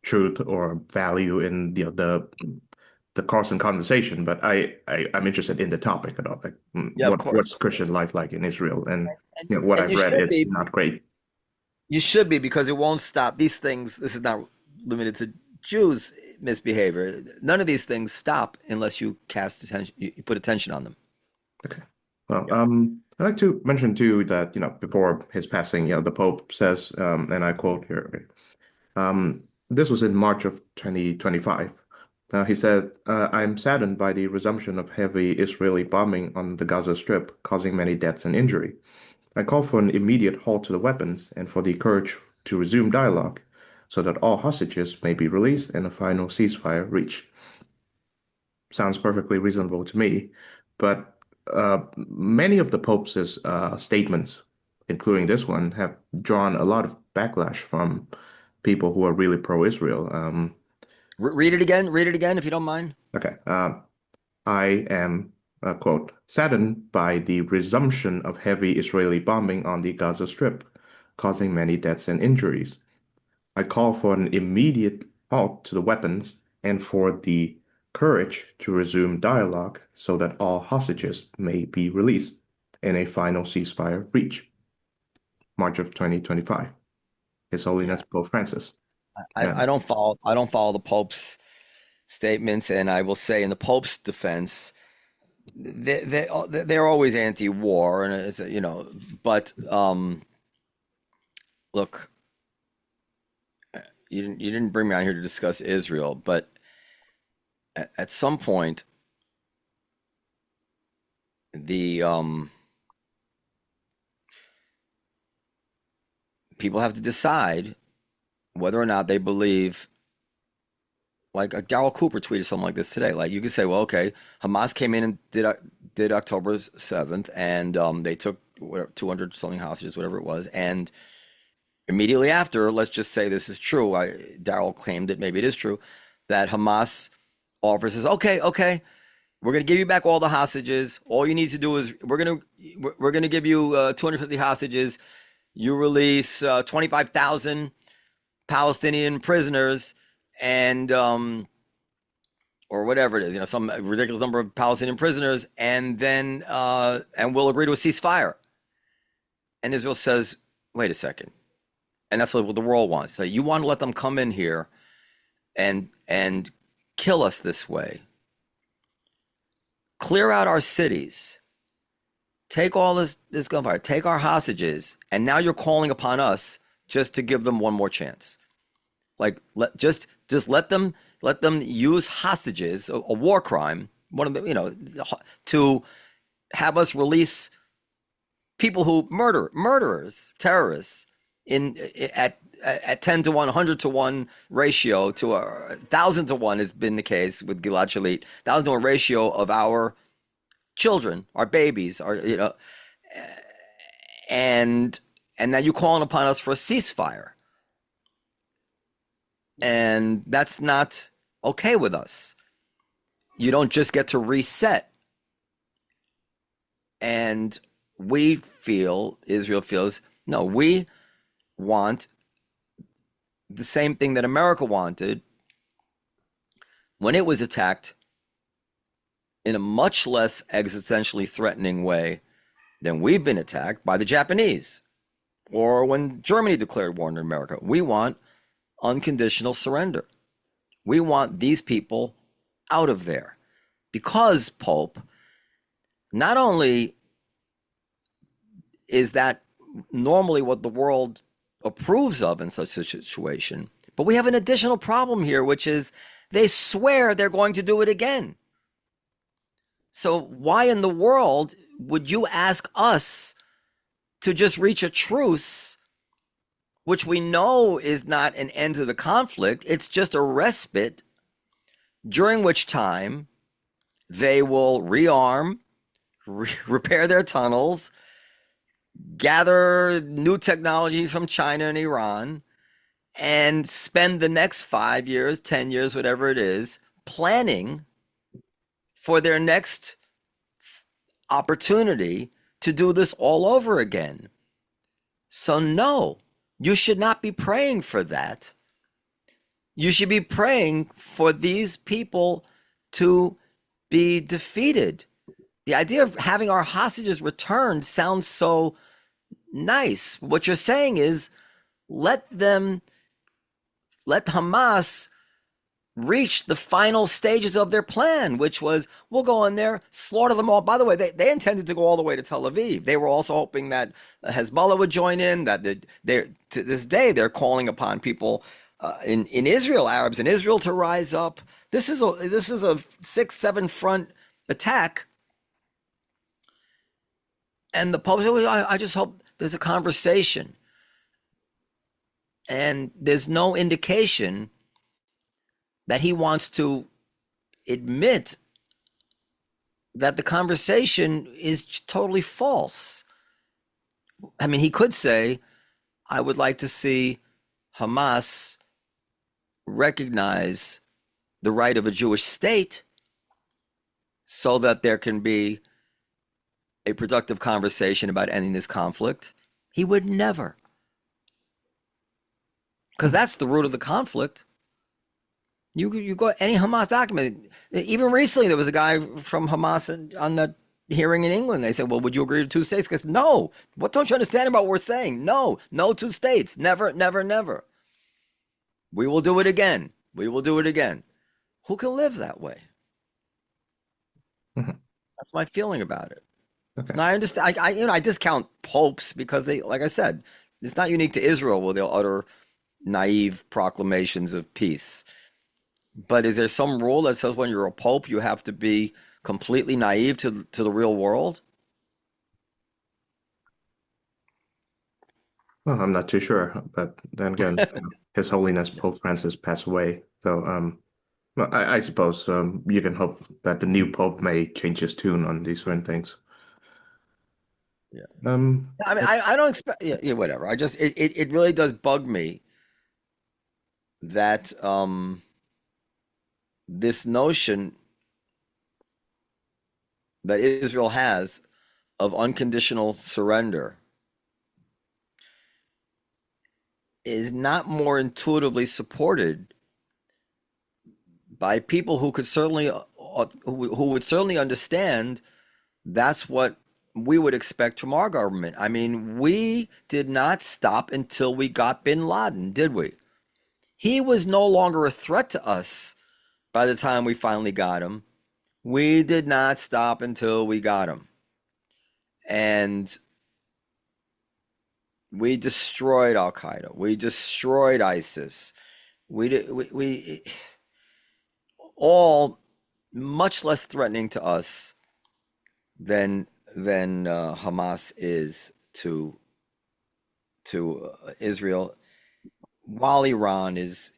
A: truth or value in the Carlson conversation, but I'm interested in the topic at all. Like,
B: yeah, of
A: what's
B: course.
A: Christian life like in Israel? And
B: And,
A: what
B: and
A: I've
B: you
A: read
B: should
A: is
B: be.
A: not great.
B: You should be because it won't stop. These things. This is not limited to Jews' misbehavior. None of these things stop unless you cast attention. You put attention on them.
A: Okay. Well,
B: Yep.
A: I'd like to mention too that, before his passing, the Pope says, and I quote here, this was in March of 2025. He said, I'm saddened by the resumption of heavy Israeli bombing on the Gaza Strip, causing many deaths and injury. I call for an immediate halt to the weapons and for the courage to resume dialogue so that all hostages may be released and a final ceasefire reached. Sounds perfectly reasonable to me, but many of the Pope's statements, including this one, have drawn a lot of backlash from people who are really pro-Israel.
B: Read it again. Read it again, if you don't mind.
A: Okay. I am, quote, saddened by the resumption of heavy Israeli bombing on the Gaza Strip, causing many deaths and injuries. I call for an immediate halt to the weapons and for the courage to resume dialogue so that all hostages may be released and a final ceasefire reached. March of 2025. His
B: Yeah.
A: Holiness Pope Francis. Yeah.
B: I don't follow the Pope's statements, and I will say in the Pope's defense, they're always anti-war, and it's, but look, you didn't bring me on here to discuss Israel, but at some point, the people have to decide whether or not they believe. Like Darrell Cooper tweeted something like this today. Like you could say, well, okay, Hamas came in and did October 7th, and they took whatever 200 something hostages, whatever it was, and immediately after, let's just say this is true. Darrell claimed it, maybe it is true, that Hamas offers says, okay, we're going to give you back all the hostages. All you need to do is we're going to give you 250 hostages. You release 25,000 Palestinian prisoners, and or whatever it is, some ridiculous number of Palestinian prisoners, and then and we'll agree to a ceasefire. And Israel says, wait a second. And that's what the world wants. So you want to let them come in here and kill us this way. Clear out our cities. Take all this gunfire. Take our hostages. And now you're calling upon us just to give them one more chance. Like just let them use hostages, a war crime, one of the to have us release people who murderers, terrorists at 10 to 1, 100 to 1 ratio to 1,000 to 1 has been the case with Gilad Shalit, 1,000 to 1 ratio of our children, our babies, and now you're calling upon us for a ceasefire. And that's not okay with us. You don't just get to reset. And Israel feels, no, we want the same thing that America wanted when it was attacked in a much less existentially threatening way than we've been attacked by the Japanese, or when Germany declared war on America. We want unconditional surrender. We want these people out of there, because, Pope, not only is that normally what the world approves of in such a situation, but we have an additional problem here, which is they swear they're going to do it again. So why in the world would you ask us to just reach a truce, which we know is not an end to the conflict? It's just a respite, during which time they will rearm, repair their tunnels, gather new technology from China and Iran, and spend the next 5 years, 10 years, whatever it is, planning for their next opportunity to do this all over again. So no, you should not be praying for that. You should be praying for these people to be defeated. The idea of having our hostages returned sounds so nice. What you're saying is let Hamas reach the final stages of their plan, which was, we'll go in there, slaughter them all. By the way, they intended to go all the way to Tel Aviv. They were also hoping that Hezbollah would join in, that to this day they're calling upon people in Israel, Arabs in Israel, to rise up. This is a 6-7 front attack. And the Pope said, I just hope there's a conversation. And there's no indication that he wants to admit that the conversation is totally false. I mean, he could say, I would like to see Hamas recognize the right of a Jewish state so that there can be a productive conversation about ending this conflict. He would never, because that's the root of the conflict. You go any Hamas document. Even recently, there was a guy from Hamas on that hearing in England. They said, "Well, would you agree to two states?" Because no, what don't you understand about what we're saying? No, no two states. Never, never, never. We will do it again. We will do it again. Who can live that way?
A: Mhm.
B: That's my feeling about it.
A: Okay.
B: Now I understand. I discount popes because they, like I said, it's not unique to Israel where they'll utter naive proclamations of peace. But is there some rule that says when you're a pope, you have to be completely naive to the real world?
A: Well, I'm not too sure, but then again, His Holiness Pope Francis passed away, so well, I suppose you can hope that the new pope may change his tune on these certain things.
B: Yeah.
A: Um,
B: I mean, I don't expect, yeah, yeah, whatever. I just, it really does bug me that this notion that Israel has of unconditional surrender is not more intuitively supported by people who could certainly, who would certainly understand that's what we would expect from our government. I mean, we did not stop until we got bin Laden, did we? He was no longer a threat to us by the time we finally got him. We did not stop until we got him. And we destroyed Al Qaeda. We destroyed ISIS. We all much less threatening to us than Hamas is to Israel, while Iran is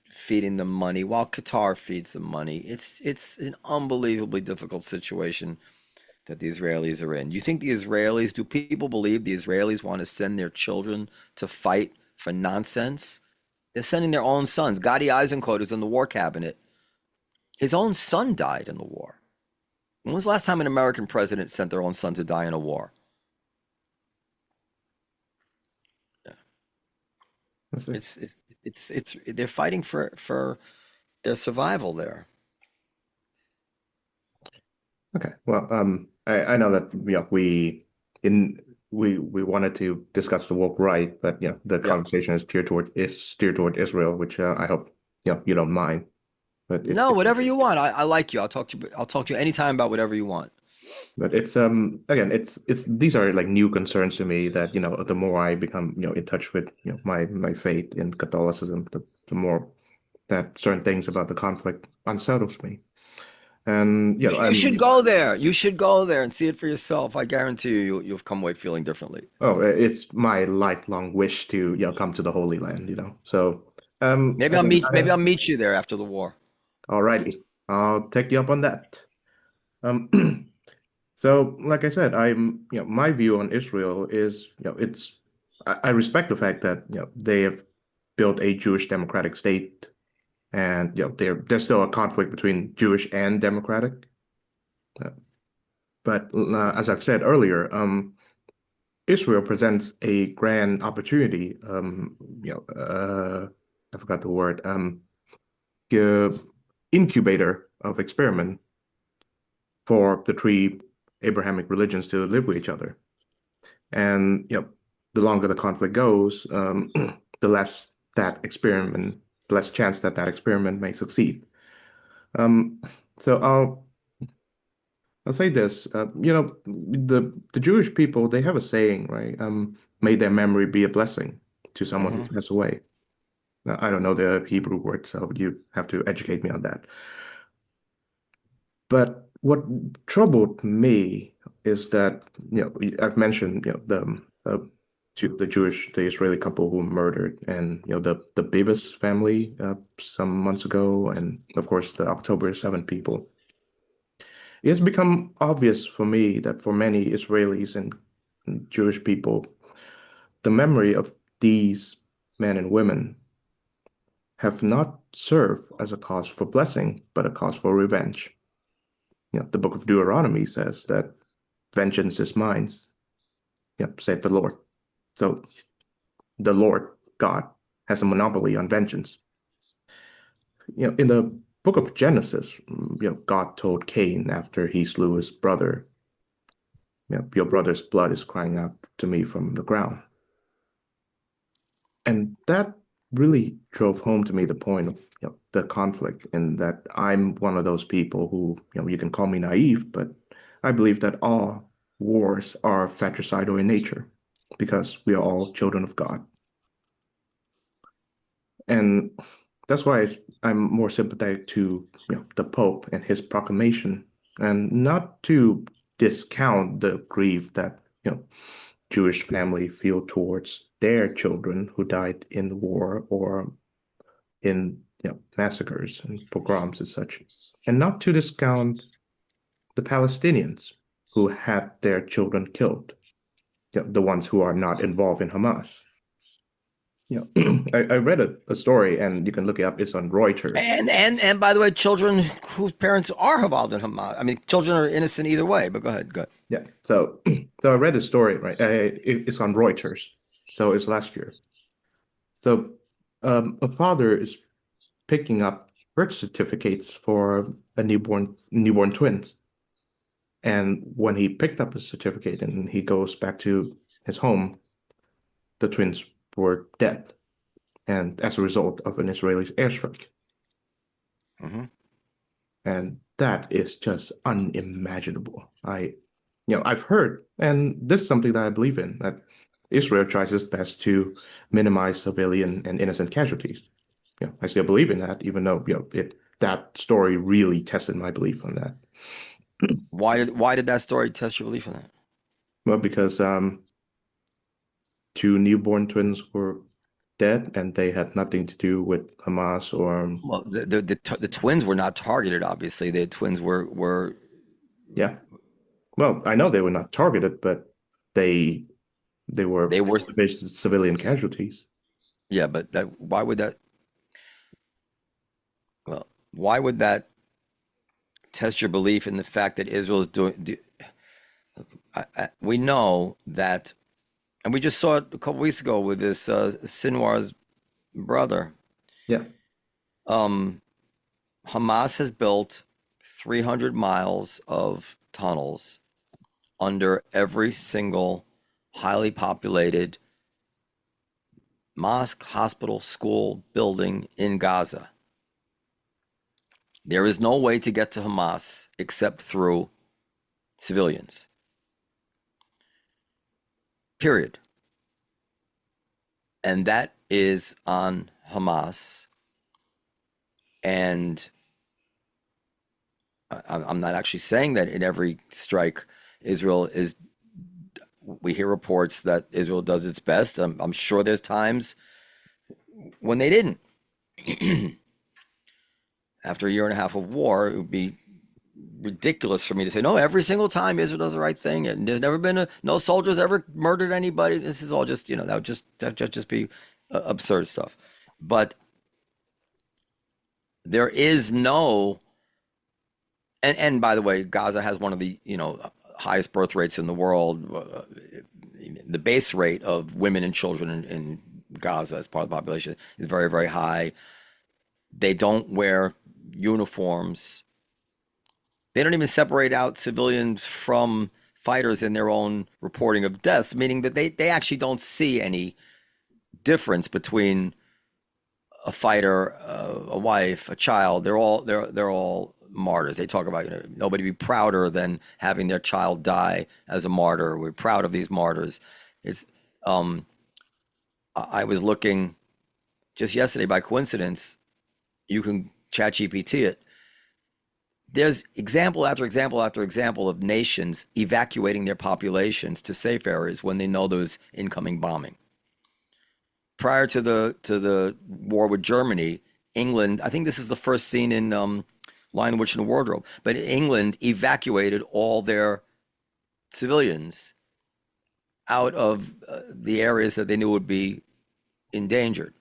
B: feeding them money, while Qatar feeds them money. It's an unbelievably difficult situation that the Israelis are in. You think the Israelis, do people believe the Israelis want to send their children to fight for nonsense? They're sending their own sons. Gadi Eisenkot is in the war cabinet. His own son died in the war. When was the last time an American president sent their own son to die in a war? Yeah.
A: let's see.
B: It's they're fighting for their survival there.
A: Okay. Well, I know that in we wanted to discuss the woke right, but the
B: Yeah.
A: conversation is steered toward Israel, which I hope you don't mind. But
B: No, whatever you want. I like you. I'll talk to you anytime about whatever you want.
A: it's again it's these are like new concerns to me that the more I become in touch with my faith in Catholicism, the more that certain things about the conflict unsettles me. And
B: You should go there. You should go there and see it for yourself. I guarantee you'll come away feeling differently.
A: oh, it's my lifelong wish to come to the Holy Land. So again,
B: Maybe I'll meet you there after the war.
A: alrighty, I'll take you up on that. Um, so like I said, my view on Israel is it's I respect the fact that they have built a Jewish democratic state, and there's still a conflict between Jewish and democratic. Uh, but as I've said earlier, Israel presents a grand opportunity. I forgot the word. Uh, Incubator of experiment for the three Abrahamic religions to live with each other. And the longer the conflict goes, the less the less chance that that experiment may succeed. Um, so I'll say this. The Jewish people, they have a saying, right? May their memory be a blessing to someone who
B: Hmm.
A: passed away. Now, I don't know the Hebrew word, so you have to educate me on that. But what troubled me is that, I've mentioned, the Israeli couple who murdered, and the Bibas family some months ago, and of course the October 7 people. It's become obvious for me that for many Israelis and Jewish people, the memory of these men and women have not served as a cause for blessing, but a cause for revenge. The book of Deuteronomy says that vengeance is mine, said the Lord. So the Lord God has a monopoly on vengeance. In the book of Genesis, God told Cain after he slew his brother, your brother's blood is crying out to me from the ground. And that really drove home to me the point of the conflict, in that I'm one of those people who, you can call me naive, but I believe that all wars are fratricidal in nature because we are all children of God. And that's why I'm more sympathetic to the Pope and his proclamation, and not to discount the grief that Jewish family feel towards their children who died in the war or in massacres and pogroms and such, and not to discount the Palestinians who had their children killed, the ones who are not involved in Hamas. I read a story, and you can look it up. It's on Reuters.
B: And by the way, children whose parents are involved in Hamas. I mean, children are innocent either way. But go ahead, go ahead.
A: Yeah. So, so I read a story, right? It's on Reuters. So it's last year. So, a father is picking up birth certificates for a newborn twins. And when he picked up his certificate and he goes back to his home, the twins were dead, and as a result of an Israeli airstrike.
B: Hmm.
A: And that is just unimaginable. I've heard, and this is something that I believe in, that Israel tries its best to minimize civilian and innocent casualties. I still believe in that, even though, that story really tested my belief on that.
B: Why did that story test your belief in that?
A: Well, because two newborn twins were dead, and they had nothing to do with Hamas or
B: Well, the twins were not targeted. Obviously, the twins were
A: yeah. Well, I know they were not targeted, but they they were
B: they were
A: civilian casualties.
B: yeah. But that why would that well why would that test your belief in the fact that Israel is we know that, and we just saw it a couple weeks ago with this Sinwar's brother.
A: Yeah,
B: Um, Hamas has built 300 miles of tunnels under every single highly populated mosque, hospital, school, building in Gaza. There is no way to get to Hamas except through civilians. Period. And that is on Hamas. And I'm not actually saying that in every strike, Israel is. We hear reports that Israel does its best. I'm sure there's times when they didn't. After a year and a half of war, it would be ridiculous for me to say no. Every single time Israel does the right thing, and there's never been no soldiers ever murdered anybody. This is all just that would just be absurd stuff. But there is no and by the way, Gaza has one of the highest birth rates in the world. The base rate of women and children in Gaza as part of the population is very, very high. They don't wear uniforms. They don't even separate out civilians from fighters in their own reporting of deaths, meaning that they actually don't see any difference between a fighter, a wife, a child. They're all martyrs. They talk about nobody be prouder than having their child die as a martyr. We're proud of these martyrs. It's um, I was looking just yesterday by coincidence. You can chat GPT it. There's example after example after example of nations evacuating their populations to safe areas when they know there's incoming bombing. Prior to the war with Germany, England, I think this is the first scene in Lion, the Witch, and the Wardrobe. But England evacuated all their civilians out of the areas that they knew would be endangered.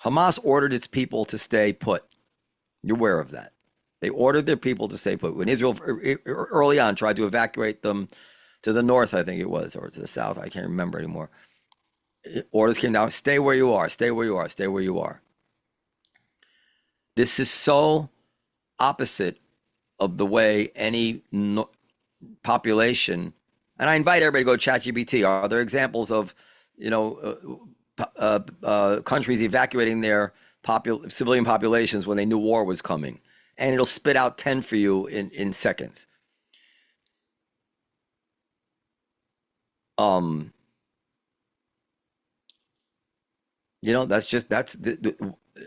B: Hamas ordered its people to stay put. You're aware of that. They ordered their people to stay put. When Israel early on tried to evacuate them to the north, I think it was, or to the south, I can't remember anymore. Orders came down: stay where you are, stay where you are, stay where you are. This is so opposite of the way any population, and I invite everybody to go to ChatGPT. Are there examples of, countries evacuating their civilian populations when they knew war was coming? And it'll spit out 10 for you in seconds. Um,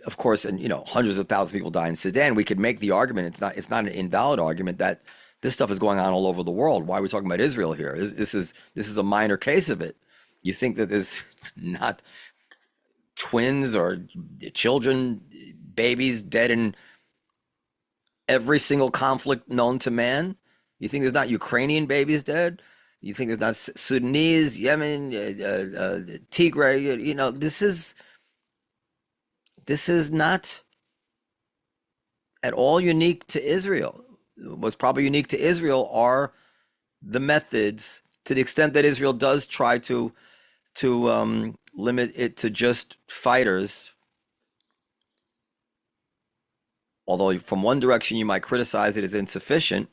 B: of course, and hundreds of thousands of people die in Sudan. We could make the argument, it's not an invalid argument, that this stuff is going on all over the world. Why are we talking about Israel here? This is a minor case of it. You think that there's not twins or children, babies dead in every single conflict known to man? You think there's not Ukrainian babies dead? You think there's not Sudanese, Yemen, Tigray? This is not at all unique to Israel. What's probably unique to Israel are the methods, to the extent that Israel does try to limit it to just fighters. Although from one direction you might criticize it as insufficient,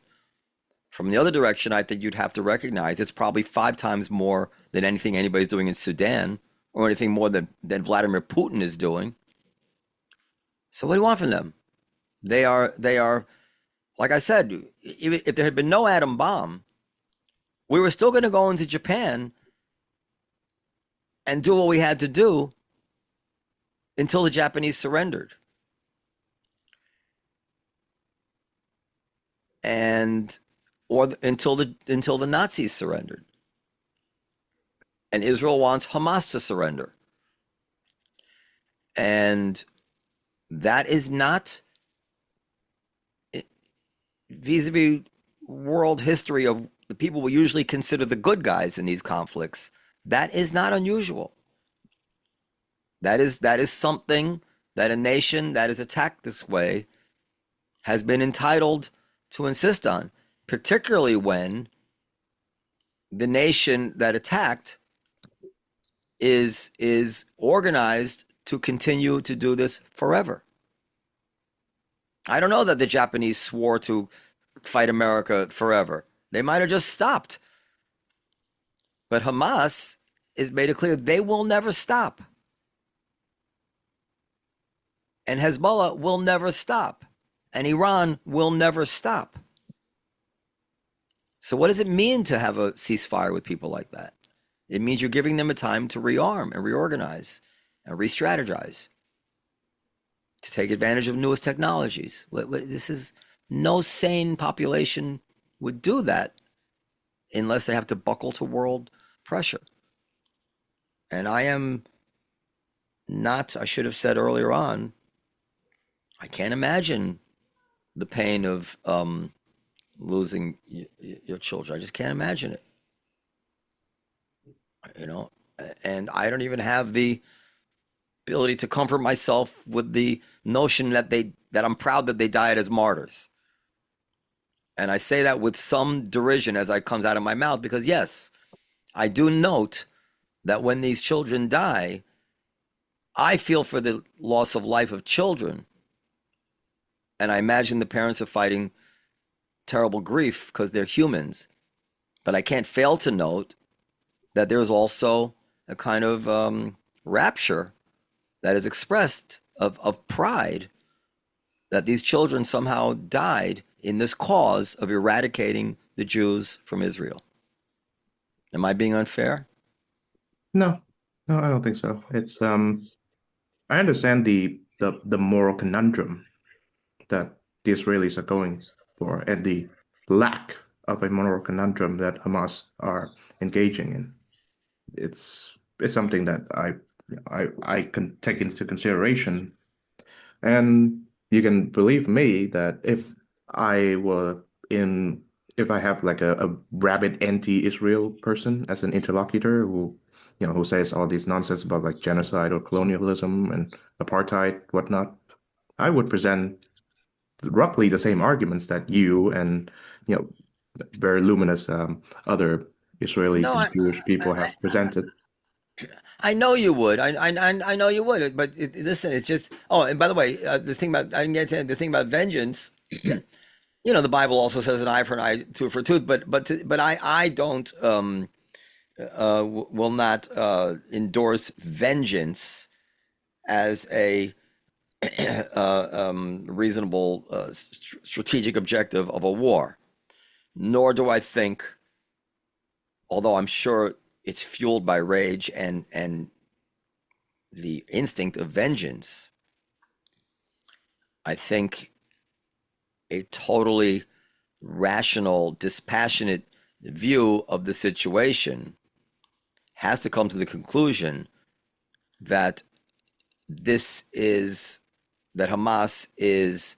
B: from the other direction I think you'd have to recognize it's probably 5 times more than anything anybody's doing in Sudan, or anything more than Vladimir Putin is doing. So what do you want from them? They are, like I said, if there had been no atom bomb, we were still going to go into Japan and do what we had to do until the Japanese surrendered. Until the Nazis surrendered. And Israel wants Hamas to surrender. And that is not, vis-a-vis world history of the people we usually consider the good guys in these conflicts, that is not unusual. That is something that a nation that is attacked this way has been entitled to insist on, particularly when the nation that attacked is organized to continue to do this forever. I don't know that the Japanese swore to fight America forever. They might have just stopped. But Hamas has made it clear they will never stop. And Hezbollah will never stop. And Iran will never stop. So what does it mean to have a ceasefire with people like that? It means you're giving them a time to rearm and reorganize and re-strategize, to take advantage of newest technologies. This is, no sane population would do that unless they have to buckle to world pressure. And I am not, I should have said earlier on, I can't imagine the pain of losing your children. I just can't imagine it. And I don't even have the ability to comfort myself with the notion that I'm proud that they died as martyrs. And I say that with some derision as it comes out of my mouth, because yes, I do note that when these children die, I feel for the loss of life of children. And I imagine the parents are fighting terrible grief because they're humans. But I can't fail to note that there's also a kind of rapture that is expressed of pride that these children somehow died in this cause of eradicating the Jews from Israel. Am I being unfair?
A: No, no, I don't think so. I understand the moral conundrum that the Israelis are going for, and the lack of a moral conundrum that Hamas are engaging in. It's something that I can take into consideration, and you can believe me that if I will in if I have like a rabid anti-Israel person as an interlocutor who says all these nonsense about like genocide or colonialism and apartheid, whatnot, I would present roughly the same arguments that you and you know very luminous other Israelis
B: No,
A: and Jewish people
B: I,
A: have presented.
B: I know you would. I know you would. But listen, it's just. Oh, and by the way, the thing about I didn't get to the thing about vengeance. The Bible also says an eye for an eye, tooth for a tooth. But I don't will not endorse vengeance as a reasonable strategic objective of a war. Nor do I think, although I'm sure it's fueled by rage and the instinct of vengeance, I think a totally rational, dispassionate view of the situation has to come to the conclusion that this is that Hamas is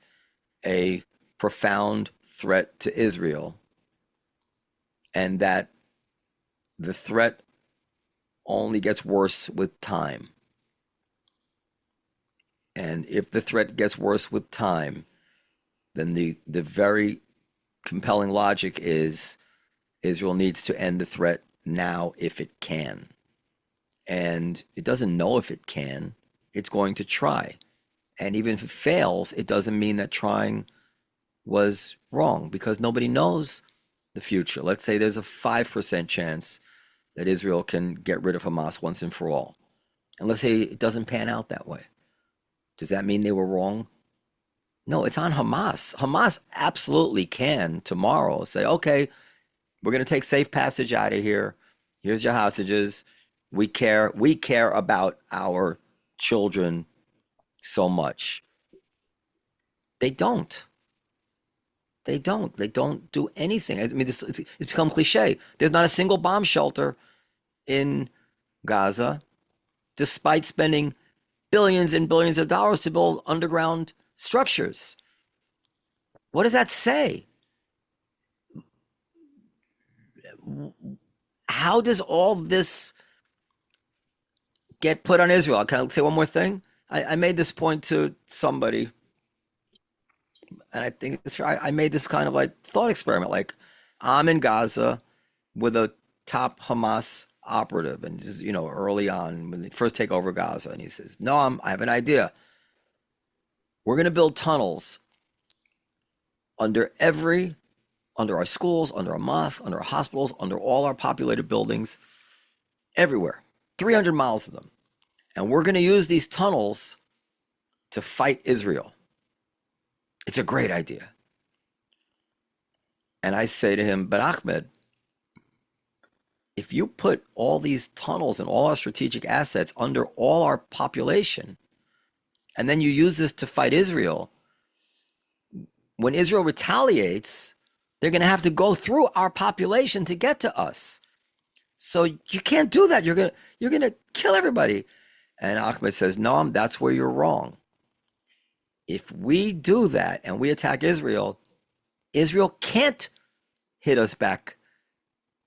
B: a profound threat to Israel, and that the threat only gets worse with time. And if the threat gets worse with time, then the very compelling logic is Israel needs to end the threat now if it can. And it doesn't know if it can, it's going to try. And even if it fails, it doesn't mean that trying was wrong because nobody knows the future. Let's say there's a 5% chance that Israel can get rid of Hamas once and for all. And let's say it doesn't pan out that way. Does that mean they were wrong? No, it's on Hamas. Hamas absolutely can tomorrow say, okay, we're going to take safe passage out of here. Here's your hostages. We care about our children so much. They don't. They don't do anything. I mean, it's become cliche. There's not a single bomb shelter in Gaza, despite spending billions and billions of dollars to build underground structures. What does that say? How does all this get put on Israel? Can I say one more thing? I made this point to somebody, and I think I made this kind of like thought experiment. Like, I'm in Gaza with a top Hamas operative, and just, early on when they first take over Gaza, and he says, "No, I have an idea. We're going to build tunnels under under our schools, under our mosques, under our hospitals, under all our populated buildings, everywhere, 300 miles of them. And we're going to use these tunnels to fight Israel. It's a great idea." And I say to him, "But Ahmed, if you put all these tunnels and all our strategic assets under all our population, and then you use this to fight Israel, when Israel retaliates, they're going to have to go through our population to get to us. So you can't do that. You're gonna kill everybody." And Ahmed says, "No, that's where you're wrong. If we do that and we attack Israel, Israel can't hit us back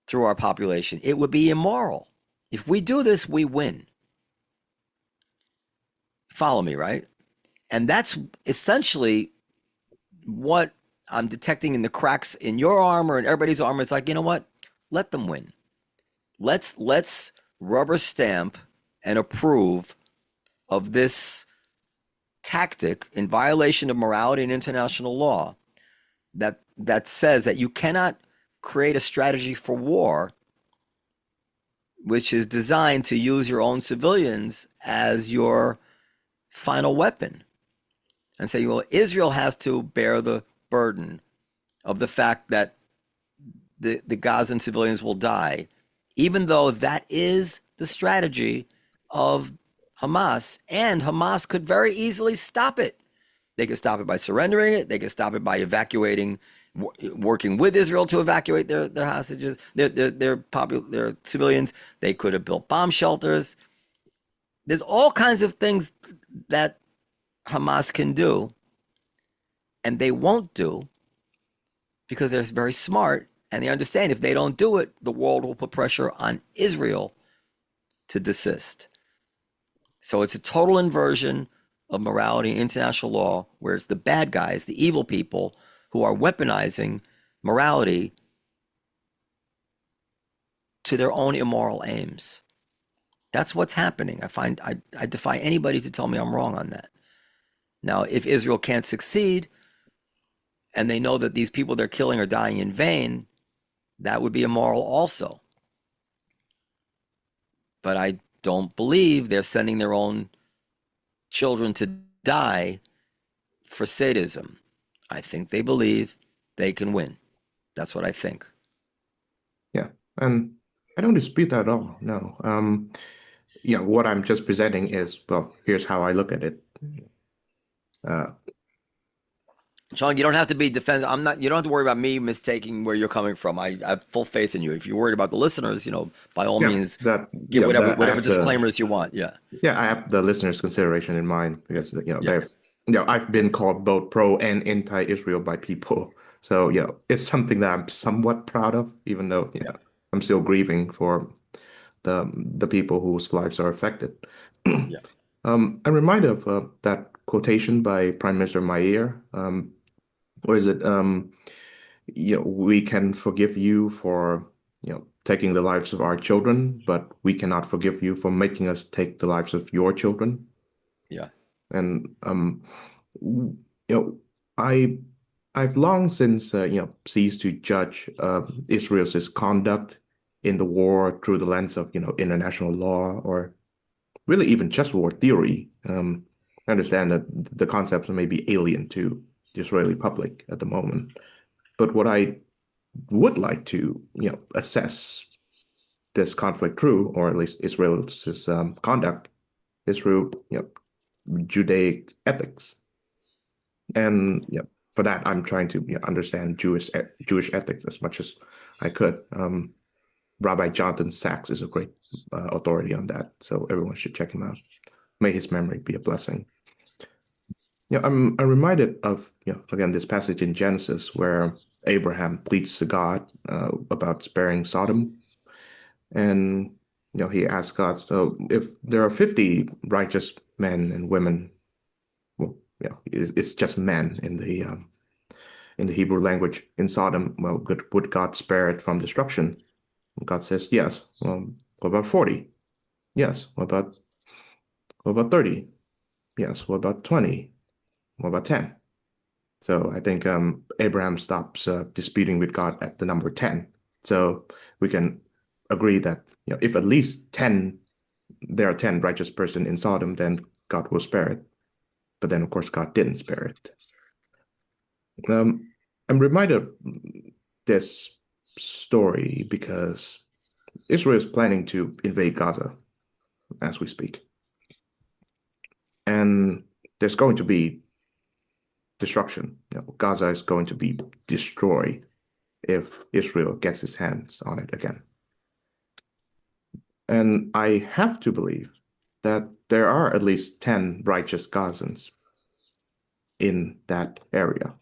B: through our population. It would be immoral. If we do this, we win." Follow me, right? And that's essentially what I'm detecting in the cracks in your armor and everybody's armor. It's like, you know what? Let them win. Let's rubber stamp and approve of this tactic in violation of morality and international law that says that you cannot create a strategy for war which is designed to use your own civilians as your final weapon, and say, well, Israel has to bear the burden of the fact that the Gazan civilians will die, even though that is the strategy of Hamas, and Hamas could very easily stop it. They could stop it by surrendering it. They could stop it by evacuating, working with Israel to evacuate their hostages, their civilians. They could have built bomb shelters. There's all kinds of things that Hamas can do, and they won't do because they're very smart and they understand if they don't do it, the world will put pressure on Israel to desist. So it's a total inversion of morality and international law, where it's the bad guys, the evil people, who are weaponizing morality to their own immoral aims. That's what's happening. I defy anybody to tell me I'm wrong on that. Now, if Israel can't succeed and they know that these people they're killing are dying in vain, that would be immoral also. But I don't believe they're sending their own children to die for sadism. I think they believe they can win. That's what I think.
A: Yeah, and I don't dispute that at all. No. What I'm just presenting is, well, here's how I look at it. Uh,
B: Sean, you don't have to be defensive. I'm not. You don't have to worry about me mistaking where you're coming from. I have full faith in you. If you're worried about the listeners, by all
A: yeah,
B: means,
A: that
B: give
A: yeah,
B: whatever
A: that I
B: whatever
A: have the
B: disclaimers you want. Yeah,
A: yeah, I have the listeners' consideration in mind because
B: yeah,
A: I've been called both pro and anti-Israel by people. So it's something that I'm somewhat proud of, even though
B: yeah,
A: I'm still grieving for the people whose lives are affected.
B: yeah,
A: I'm reminded of that quotation by Prime Minister Mayer. Or is it we can forgive you for taking the lives of our children, but we cannot forgive you for making us take the lives of your children.
B: yeah.
A: And you know, I I've long since ceased to judge Israel's conduct in the war through the lens of international law or really even just war theory. I understand that the concepts may be alien to the Israeli public at the moment, but what I would like to assess this conflict through, or at least Israel's conduct, is through Judaic ethics. And for that, I'm trying to understand Jewish ethics as much as I could. Rabbi Jonathan Sachs is a great authority on that, so everyone should check him out. May his memory be a blessing. I'm reminded of again this passage in Genesis where Abraham pleads to God about sparing Sodom, and he asks God, so if there are 50 righteous men and women, well, it's just men in the Hebrew language in Sodom. Well, would God spare it from destruction? And God says, yes. Well, what about 40? Yes. What about 30? Yes. What about 20? What about 10? So I think Abraham stops disputing with God at the number 10. So we can agree that if at least 10, there are 10 righteous person in Sodom, then God will spare it. But then, of course, God didn't spare it. Um, I'm reminded of this story because Israel is planning to invade Gaza as we speak. And there's going to be destruction. Gaza is going to be destroyed if Israel gets its hands on it again. And I have to believe that there are at least 10 righteous Gazans in that area.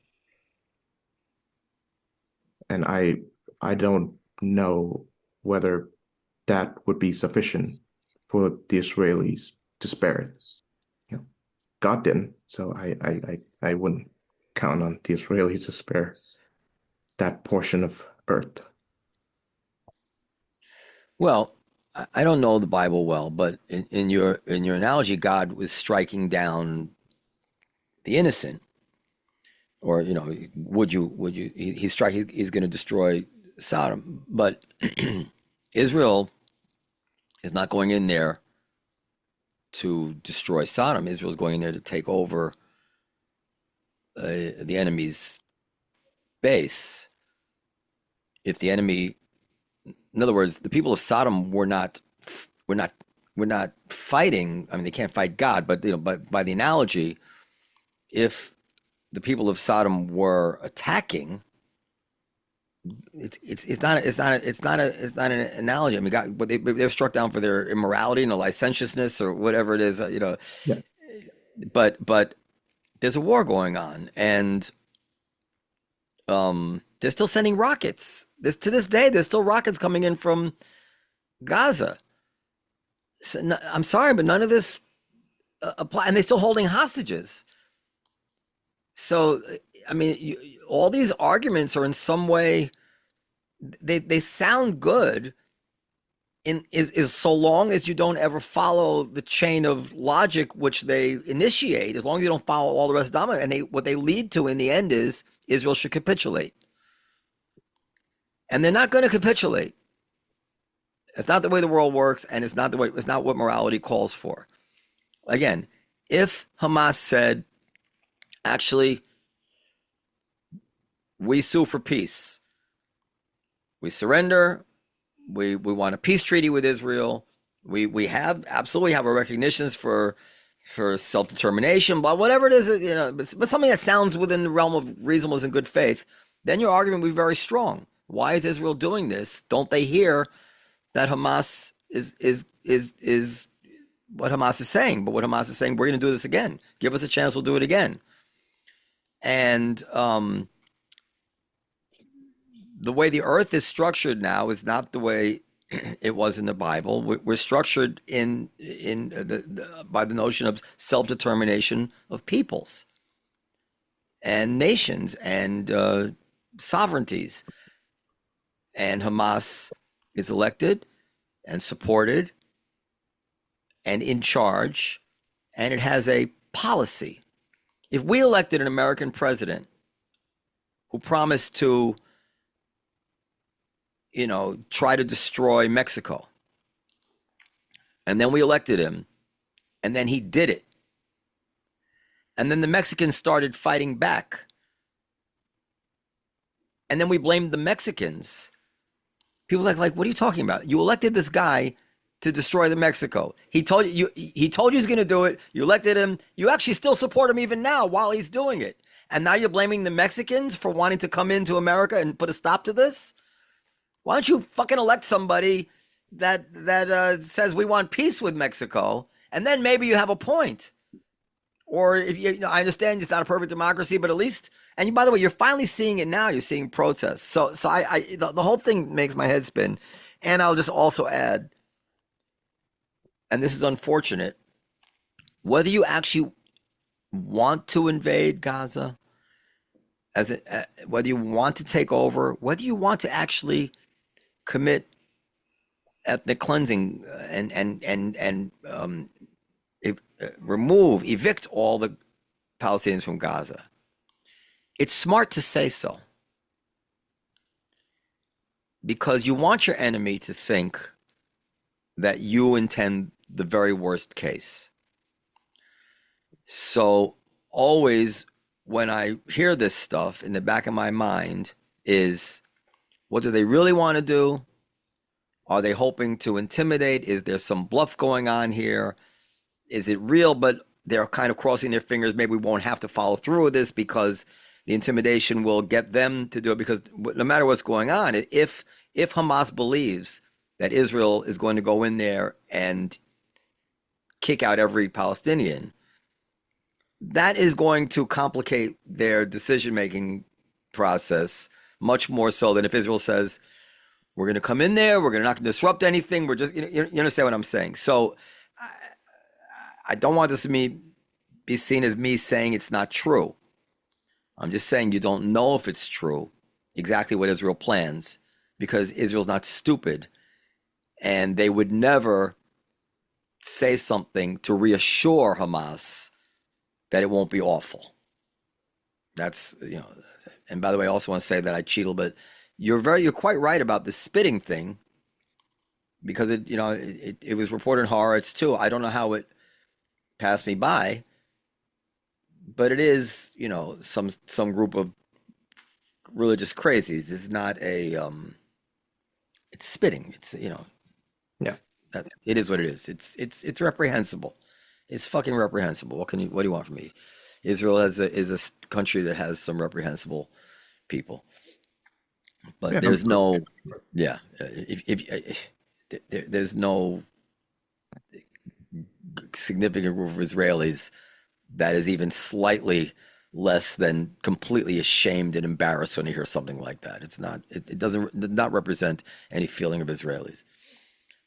A: And I don't know whether that would be sufficient for the Israelis to spare it. You know, God didn't, so I wouldn't count on the Israelis to spare that portion of earth.
B: Well, I don't know the Bible well, but in your analogy, God was striking down the innocent, or would you? He's going to destroy Sodom, but Israel is not going in there to destroy Sodom. Israel is going in there to take over the enemy's base. If the enemy, in other words, the people of Sodom were not were not fighting. I mean, they can't fight God, but but by the analogy, if the people of Sodom were attacking, it's not an analogy. I mean, God, but they were struck down for their immorality and the licentiousness or whatever it is.
A: Yeah,
B: But there's a war going on, and They're still sending rockets. To this day, there's still rockets coming in from Gaza. So, no, I'm sorry, but none of this apply, and they're still holding hostages. So, I mean, all these arguments are in some way they sound good in is so long as you don't ever follow the chain of logic which they initiate. As long as you don't follow all the rest of them, and what they lead to in the end is Israel should capitulate, and they're not going to capitulate. It's not the way the world works, and it's not what morality calls for. Again, if Hamas said, actually, we sue for peace, we surrender, we want a peace treaty with Israel, we have absolutely have a recognitions for self-determination, but whatever it is, but something that sounds within the realm of reasonableness and good faith, then your argument will be very strong. Why is Israel doing this? Don't they hear that Hamas is what Hamas is saying? But what Hamas is saying, we're going to do this again. Give us a chance, we'll do it again. And the way the earth is structured now is not the way it was in the Bible. We're structured by the notion of self-determination of peoples and nations and sovereignties. And Hamas is elected and supported and in charge, and it has a policy. If we elected an American president who promised to, try to destroy Mexico, and then we elected him, and then he did it, and then the Mexicans started fighting back, and then we blamed the Mexicans, people are like, what are you talking about? You elected this guy to destroy the Mexico. He told you he told you he's going to do it. You elected him. You actually still support him even now while he's doing it. And now you're blaming the Mexicans for wanting to come into America and put a stop to this? Why don't you fucking elect somebody that says we want peace with Mexico, and then maybe you have a point. Or if I understand it's not a perfect democracy, but at least, and by the way, you're finally seeing it now. You're seeing protests. So the whole thing makes my head spin. And I'll just also add, and this is unfortunate, whether you actually want to invade Gaza, whether you want to take over, whether you want to actually commit ethnic cleansing and evict all the Palestinians from Gaza, it's smart to say so, because you want your enemy to think that you intend the very worst case. So always when I hear this stuff, in the back of my mind is, what do they really want to do? Are they hoping to intimidate? Is there some bluff going on here? Is it real, but they're kind of crossing their fingers, maybe we won't have to follow through with this because the intimidation will get them to do it? Because no matter what's going on, if Hamas believes that Israel is going to go in there and kick out every Palestinian, that is going to complicate their decision-making process much more so than if Israel says, we're going to come in there, we're not going to disrupt anything, we're just, you understand what I'm saying? So I don't want this to be seen as me saying it's not true. I'm just saying you don't know if it's true, exactly what Israel plans, because Israel's not stupid, and they would never say something to reassure Hamas that it won't be awful. That's, and by the way, I also want to say that I cheat a little bit. You're quite right about the spitting thing, because it was reported in Haaretz too. I don't know how it passed me by, but it is, some group of religious crazies. It's not it's spitting. It's,
A: Yeah.
B: it is what it is. It's reprehensible. It's fucking reprehensible. What do you want from me? Israel is a country that has some reprehensible people, but
A: Yeah.
B: there's no, yeah. There's no significant group of Israelis that is even slightly less than completely ashamed and embarrassed when you hear something like that. It's not, it does not represent any feeling of Israelis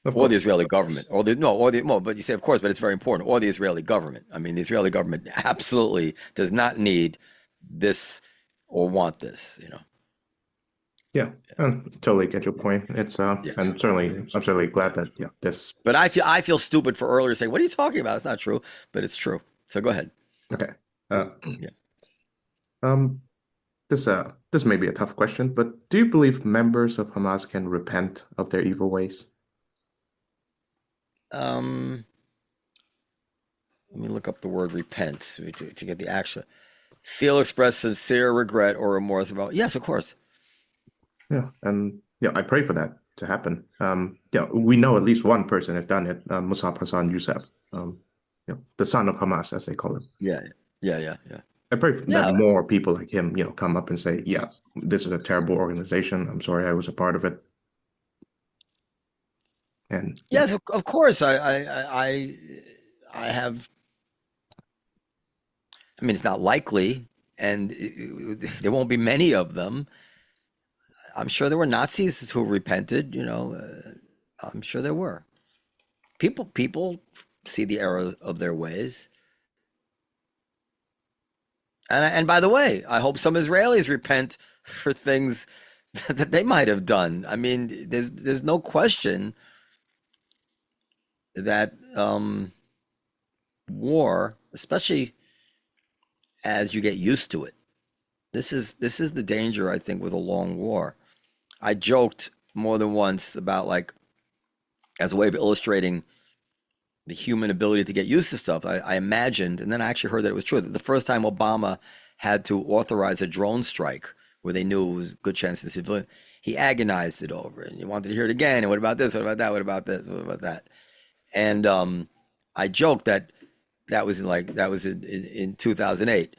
A: Of
B: or the
A: course.
B: Israeli government or the, no, or the, well, but you say, of course, but it's very important, or the Israeli government. I mean, the Israeli government absolutely does not need this or want this, you know?
A: Yeah, I totally get your point. It's
B: Yes.
A: and certainly
B: Yeah.
A: I'm certainly
B: Yeah.
A: glad that yeah this
B: But I feel stupid for earlier saying, what are you talking about? It's not true, but it's true. So go ahead.
A: okay. Uh,
B: Yeah.
A: um, this may be a tough question, but do you believe members of Hamas can repent of their evil ways?
B: Um, Let me look up the word repent to get the actual feel, express sincere regret or remorse about. Yes, of course.
A: Yeah, and yeah, I pray for that to happen. Yeah, we know at least one person has done it, Musab Hassan Youssef, the son of Hamas, as they call him.
B: Yeah, yeah, yeah, yeah.
A: I pray that
B: Yeah,
A: more people like him, come up and say, yeah, this is a terrible organization. I'm sorry I was a part of it. And yeah,
B: yes, of course. I have. I mean, it's not likely, and there won't be many of them. I'm sure there were Nazis who repented. I'm sure there were. People see the errors of their ways. And by the way, I hope some Israelis repent for things that they might have done. I mean, there's no question that war, especially as you get used to it, this is the danger I think with a long war. I joked more than once about, like, as a way of illustrating the human ability to get used to stuff. I imagined, and then I actually heard that it was true, that the first time Obama had to authorize a drone strike where they knew it was a good chance to civilian, he agonized it over it. And he wanted to hear it again. And what about this? What about that? What about this? What about that? And I joked that that was in 2008.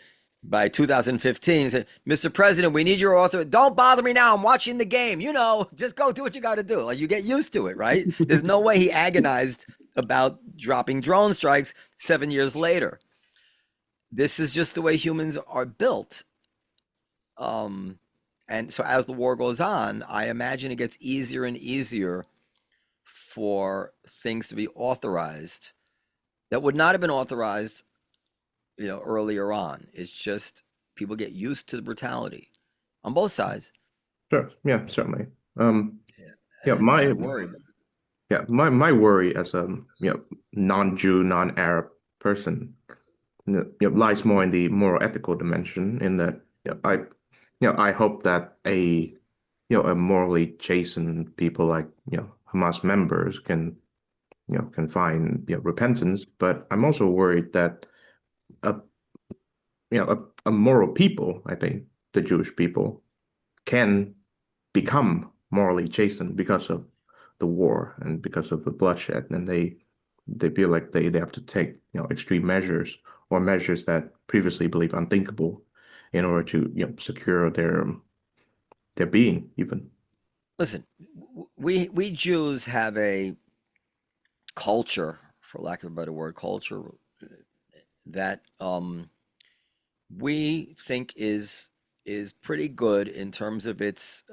B: By 2015, he said, Mr. President, we need your author. Don't bother me now. I'm watching the game. Just go do what you got to do. Like, you get used to it, right? There's no way he agonized about dropping drone strikes 7 years later. This is just the way humans are built. Um, and so as the war goes on, I imagine it gets easier and easier for things to be authorized that would not have been authorized, earlier on. It's just people get used to the brutality on both sides.
A: sure, yeah, certainly. Um,
B: Yeah.
A: yeah,
B: And I
A: my
B: worry.
A: my worry as a non-Jew, non-Arab person, lies more in the moral ethical dimension. In that, I hope that a morally chastened people like Hamas members can find repentance. But I'm also worried that a a moral people, I think the Jewish people, can become morally chastened because of the war and because of the bloodshed, and they feel like they have to take extreme measures or measures that previously believed unthinkable in order to secure their being even.
B: Listen, we Jews have a culture, for lack of a better word, culture that we think is pretty good in terms of its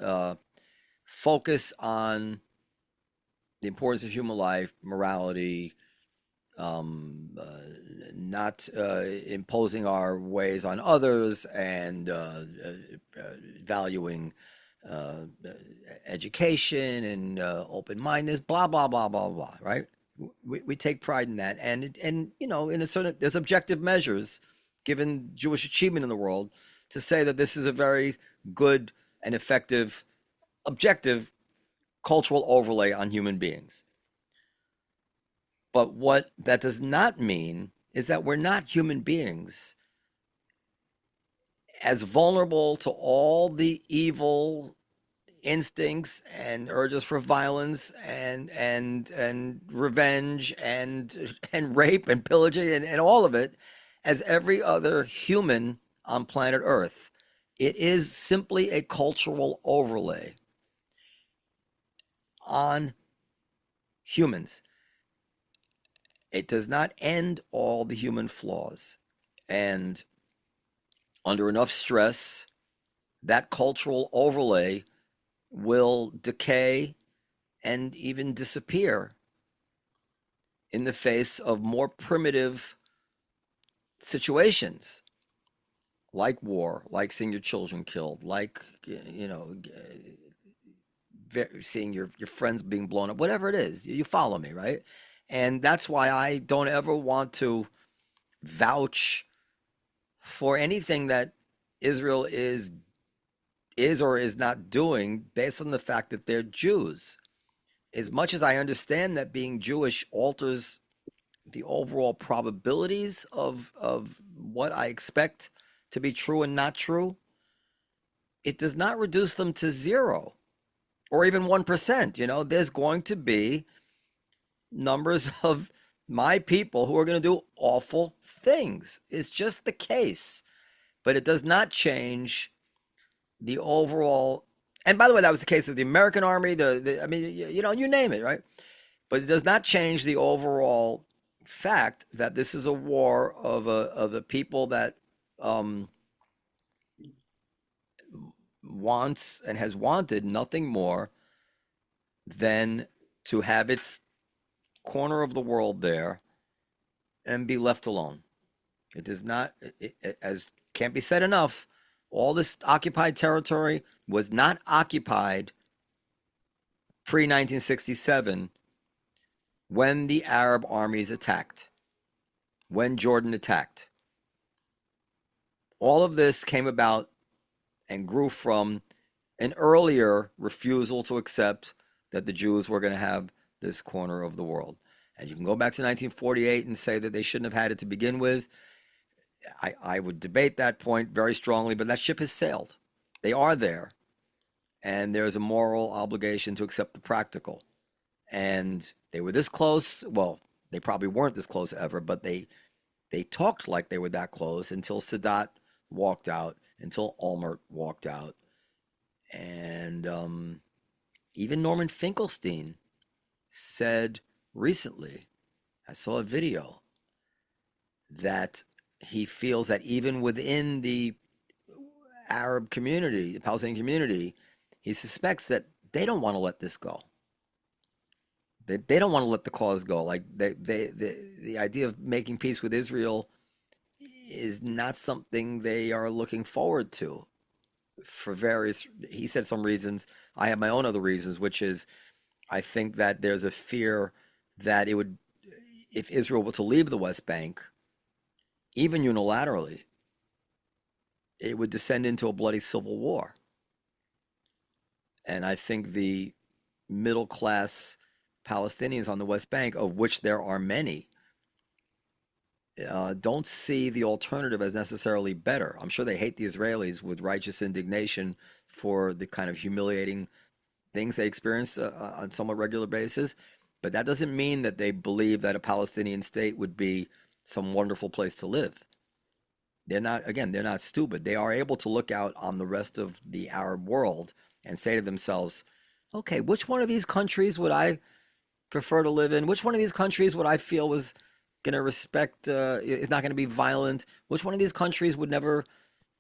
B: focus on the importance of human life, morality, not imposing our ways on others, and valuing uh, education and open-mindedness, blah blah blah blah blah. Right? We take pride in that, and in a certain, there's objective measures given Jewish achievement in the world to say that this is a very good and effective objective cultural overlay on human beings. But what that does not mean is that we're not human beings as vulnerable to all the evil instincts and urges for violence and revenge and rape and pillaging and all of it as every other human on planet Earth. It is simply a cultural overlay on humans. It does not end all the human flaws. And under enough stress, that cultural overlay will decay and even disappear in the face of more primitive situations like war, like seeing your children killed, like you know, seeing your friends being blown up, whatever it is. You follow me, right? And that's why I don't ever want to vouch for anything that Israel is or is not doing based on the fact that they're Jews. As much as I understand that being Jewish alters the overall probabilities of what I expect to be true and not true, it does not reduce them to zero or even 1%. There's going to be numbers of my people who are going to do awful things. It's just the case. But it does not change the overall. And by the way, that was the case of the American Army. I mean, you name it, right? But it does not change the overall fact that this is a war of a people that um, wants and has wanted nothing more than to have its corner of the world there and be left alone. It does not, as can't be said enough, all this occupied territory was not occupied pre 1967 when the Arab armies attacked, when Jordan attacked. All of this came about and grew from an earlier refusal to accept that the Jews were going to have this corner of the world. And you can go back to 1948 and say that they shouldn't have had it to begin with. I would debate that point very strongly, but that ship has sailed. They are there, and there's a moral obligation to accept the practical. And they were this close. Well, they probably weren't this close ever, but they talked like they were that close until Sadat walked out, until Olmert walked out, and even Norman Finkelstein said recently, I saw a video that he feels that even within the Arab community, the Palestinian community, he suspects that they don't want to let this go. They don't want to let the cause go. Like the idea of making peace with Israel is not something they are looking forward to for various, he said some reasons. I have my own other reasons, which is I think that there's a fear that it would, if Israel were to leave the West Bank, even unilaterally, it would descend into a bloody civil war. And I think the middle class Palestinians on the West Bank, of which there are many, don't see the alternative as necessarily better. I'm sure they hate the Israelis with righteous indignation for the kind of humiliating things they experience on somewhat regular basis. But that doesn't mean that they believe that a Palestinian state would be some wonderful place to live. They're not, again, they're not stupid. They are able to look out on the rest of the Arab world and say to themselves, okay, which one of these countries would I prefer to live in? Which one of these countries would I feel was going to respect, is not going to be violent? Which one of these countries would never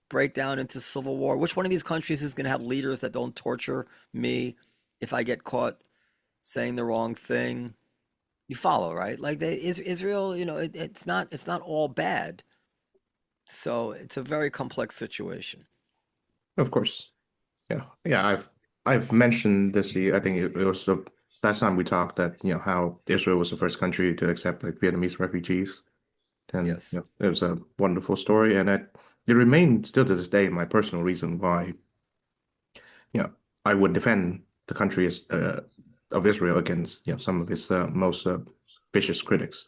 B: break down into civil war? Which one of these countries is going to have leaders that don't torture me if I get caught saying the wrong thing? You follow, right? Like Israel, it's not all bad. So it's a very complex situation.
A: Of course. Yeah. Yeah, I've mentioned this to you. I think it was the last time we talked that, how Israel was the first country to accept like Vietnamese refugees. And
B: Yes.
A: it was a wonderful story. And it remains still to this day my personal reason why, you know, I would defend the country of Israel against, some of its most vicious critics.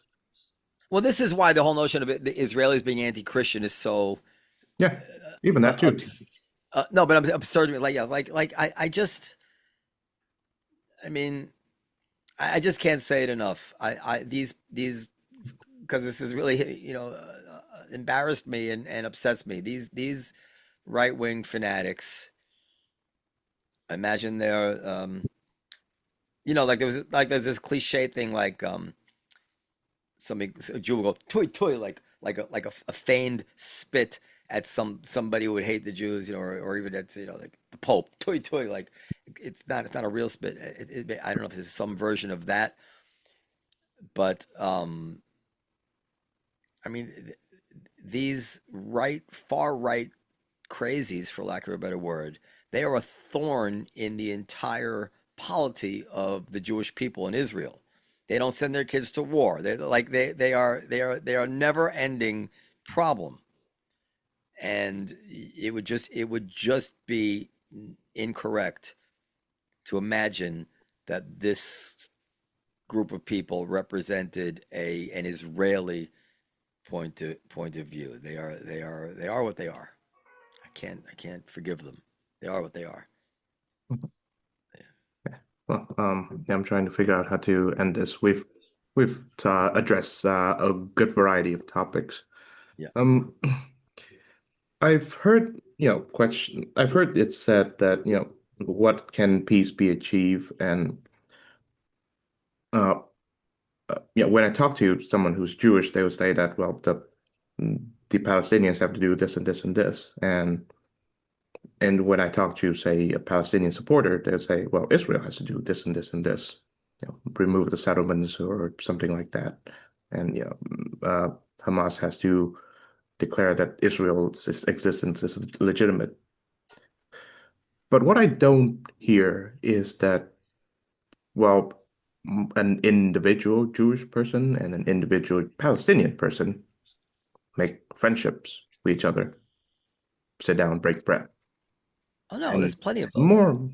B: Well, this is why the whole notion of the Israelis being anti-Christian is so
A: Yeah, even
B: uh,
A: that too.
B: abs- no, but I'm absurd to me. Like, yeah, like I mean, I just can't say it enough. These because this has really embarrassed me and upsets me. These right wing fanatics. I imagine they're like there's this cliche thing like somebody a Jew will go toy toy like a feigned spit at somebody who would hate the Jews, or even at like the Pope, toy toy, like it's not a real spit. I don't know if there's some version of that, but I mean, these far right crazies, for lack of a better word, they are a thorn in the entire polity of the Jewish people in Israel. They don't send their kids to war. They are never ending problem, and it would just be incorrect to imagine that this group of people represented an Israeli point of view. They are what they are. I can't forgive them. They are what they are.
A: Well, yeah, I'm trying to figure out how to end this. We've addressed a good variety of topics.
B: Yeah.
A: Um, I've heard, question. I've heard it said that, what can peace be achieved? And uh, when I talk to someone who's Jewish, they will say that, well, the Palestinians have to do this and this and this, and when I talk to, say, a Palestinian supporter, they'll say, well, Israel has to do this and this and this, remove the settlements or something like that. And, Hamas has to declare that Israel's existence is legitimate. But what I don't hear is that, well, an individual Jewish person and an individual Palestinian person make friendships with each other, sit down, break bread.
B: Oh no, there's
A: And
B: plenty of those.
A: more,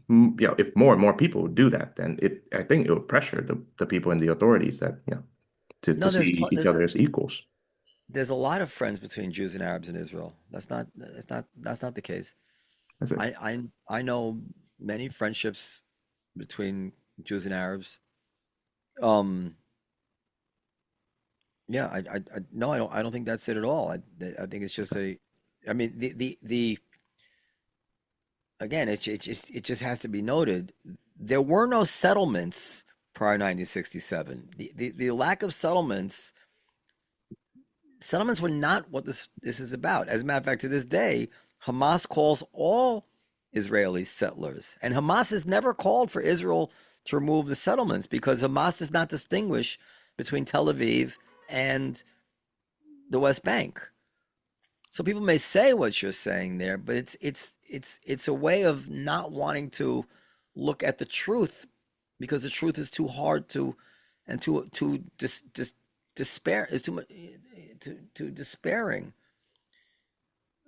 A: if more and more people do that, then I think it will pressure the people in the authorities that, to
B: No,
A: see each other as equals.
B: there's a lot of friends between Jews and Arabs in Israel. That's not the case.
A: That's it.
B: I know many friendships between Jews and Arabs. Um, yeah, no, I don't think that's it at all. I think it's just I mean, the again, it just has to be noted, there were no settlements prior to 1967. The lack of settlements were not what this is about. As a matter of fact, to this day, Hamas calls all Israeli settlers, and Hamas has never called for Israel to remove the settlements because Hamas does not distinguish between Tel Aviv and the West Bank. So people may say what you're saying there, but it's a way of not wanting to look at the truth because the truth is too hard to and too despair is too much too despairing,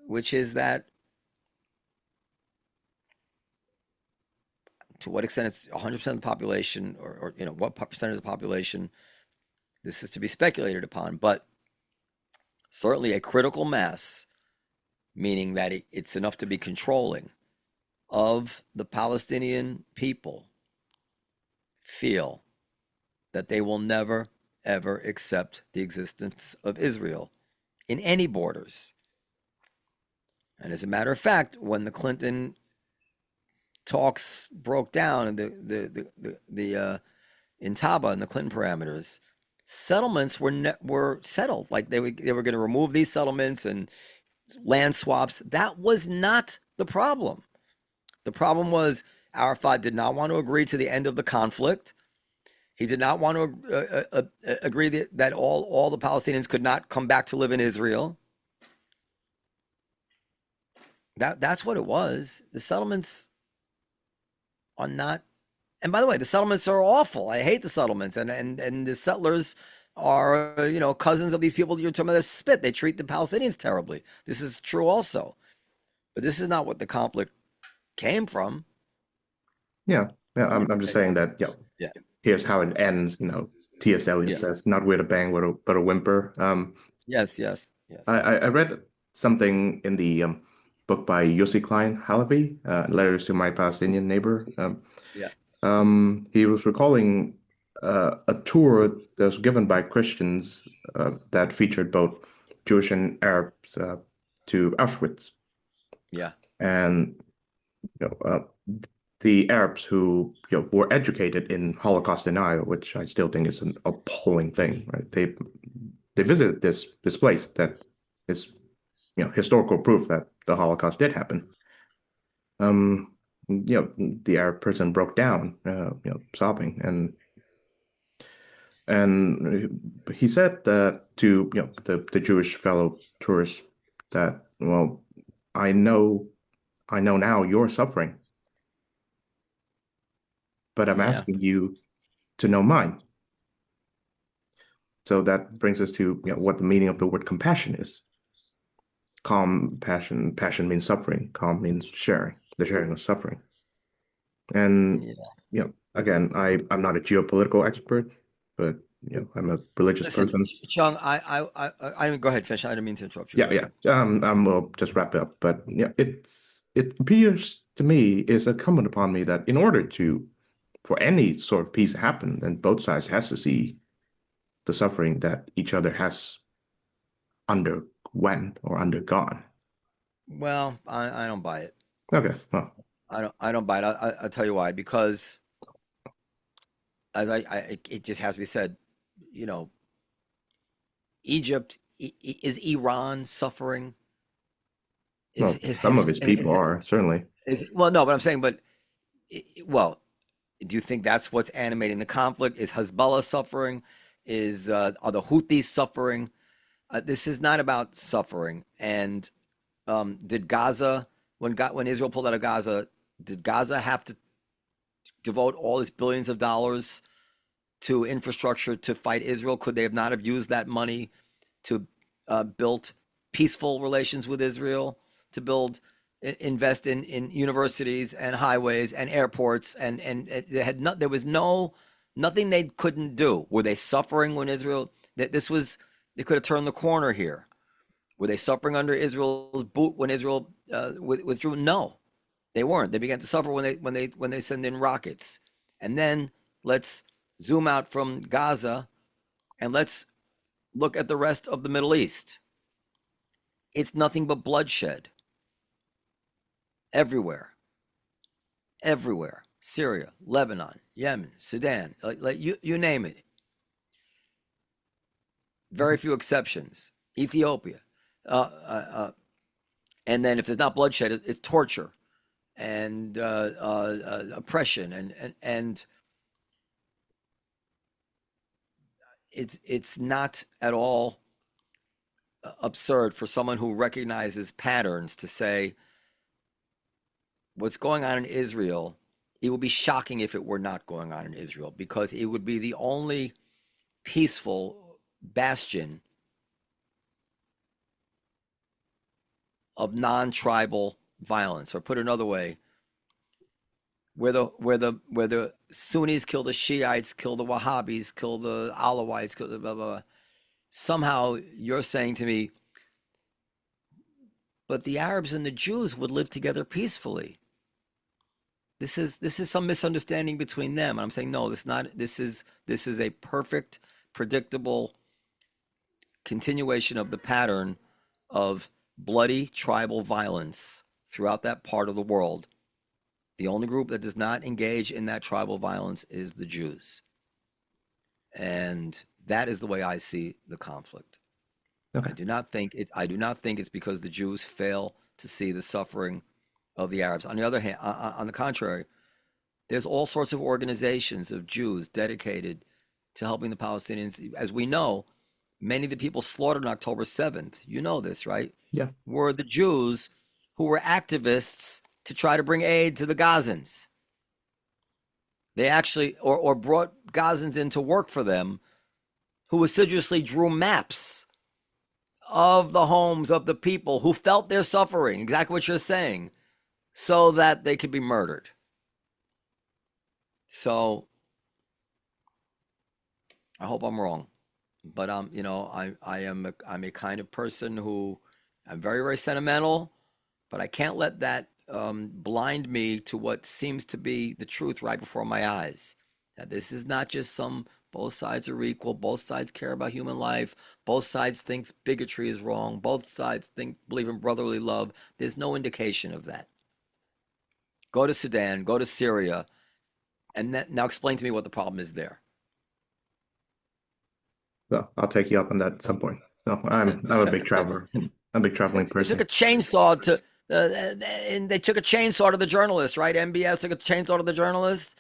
B: which is that to what extent it's 100% of the population, or what percentage of the population, this is to be speculated upon, but certainly a critical mass, meaning that it's enough to be controlling of the Palestinian people, feel that they will never, ever accept the existence of Israel in any borders. And as a matter of fact, when the Clinton talks broke down and the Intaba and the Clinton parameters, settlements were settled. Like they were going to remove these settlements and land swaps. That was not the problem. The problem was Arafat did not want to agree to the end of the conflict. He did not want to agree that all the Palestinians could not come back to live in Israel. That's what it was. The settlements are not. And by the way, the settlements are awful. I hate the settlements, and the settlers are cousins of these people you're talking about. They spit. They treat the Palestinians terribly. This is true also, but this is not what the conflict came from.
A: Yeah, yeah.
B: Yeah,
A: I'm just saying that,
B: yeah,
A: here's how it ends. T.S. Eliot
B: yeah.
A: says, "Not with a bang, but a whimper."
B: Yes, yes, yes.
A: I read something in the book by Yossi Klein Halavi, Letters to My Palestinian Neighbor.
B: Yeah,
A: He was recalling a tour that was given by Christians that featured both Jewish and Arabs to Auschwitz.
B: yeah.
A: And the Arabs who were educated in Holocaust denial, which I still think is an appalling thing, right? They visited this place that is historical proof that the Holocaust did happen. The Arab person broke down, sobbing, and he said that to the Jewish fellow tourists that, well, I know I know now you're suffering, but I'm
B: Yeah.
A: asking you to know mine. So that brings us to what the meaning of the word compassion is. Calm, passion, passion means suffering. Calm means sharing, the sharing of suffering. And
B: Yeah.
A: again, I'm not a geopolitical expert, but I'm a religious
B: Listen,
A: person.
B: Chung, I go ahead, finish. I didn't mean to interrupt you.
A: Yeah,
B: Go
A: yeah.
B: ahead.
A: We'll just wrap it up. But yeah, it appears to me is incumbent upon me that in order for any sort of peace to happen, then both sides has to see the suffering that each other has underwent or undergone.
B: Well, I don't buy it.
A: Okay, well,
B: I don't buy it. I'll tell you why. Because as it just has to be said, you know, Egypt is Iran suffering? Is
A: well,
B: it
A: some
B: has
A: of its people are certainly.
B: well, no, but I'm saying, but well, do you think that's what's animating the conflict? Is Hezbollah suffering? Is are the Houthis suffering? This is not about suffering. And did Gaza when Israel pulled out of Gaza, did Gaza have to devote all its billions of dollars to infrastructure to fight Israel? Could they have not have used that money to build peaceful relations with Israel, to invest in universities and highways and airports, and there was nothing they couldn't do. Were they suffering when Israel? That this was they could have turned the corner here. Were they suffering under Israel's boot when Israel withdrew? No, they weren't. They began to suffer when they send in rockets. And then let's zoom out from Gaza and let's look at the rest of the Middle East. It's nothing but bloodshed everywhere, everywhere. Syria, Lebanon, Yemen, Sudan, like you name it. Very few exceptions. Ethiopia, uh, uh, uh, and then if there's not bloodshed, it's torture and oppression, and it's not at all absurd for someone who recognizes patterns to say what's going on in Israel. It would be shocking if it were not going on in Israel because it would be the only peaceful bastion of non-tribal violence. Or put another way, where the Sunnis kill the Shiites, kill the Wahhabis, kill the Alawites, kill the blah blah blah. Somehow you're saying to me, but the Arabs and the Jews would live together peacefully. This is some misunderstanding between them. And I'm saying no, this is a perfect, predictable continuation of the pattern of bloody tribal violence throughout that part of the world. The only group that does not engage in that tribal violence is the Jews. And that is the way I see the conflict.
A: Okay.
B: I do not think it's because the Jews fail to see the suffering of the Arabs. On the other hand, on the contrary, there's all sorts of organizations of Jews dedicated to helping the Palestinians. As we know, many of the people slaughtered on October 7th, you know this, right?
A: Yeah.
B: Were the Jews who were activists to try to bring aid to the Gazans. They actually, or brought Gazans in to work for them, who assiduously drew maps of the homes of the people who felt their suffering, exactly what you're saying, so that they could be murdered. So I hope I'm wrong, but I'm a kind of person who I'm very very sentimental, but I can't let that blind me to what seems to be the truth right before my eyes. That this is not just some both sides are equal, both sides care about human life, both sides think bigotry is wrong, both sides believe in brotherly love. There's no indication of that. Go to Sudan, go to Syria, and now explain to me what the problem is there.
A: So I'll take you up on that at some point. No, I'm a big traveler. a big traveling
B: They took
A: person.
B: a chainsaw to, and they took a chainsaw to the journalist, right? MBS took a chainsaw to the journalist,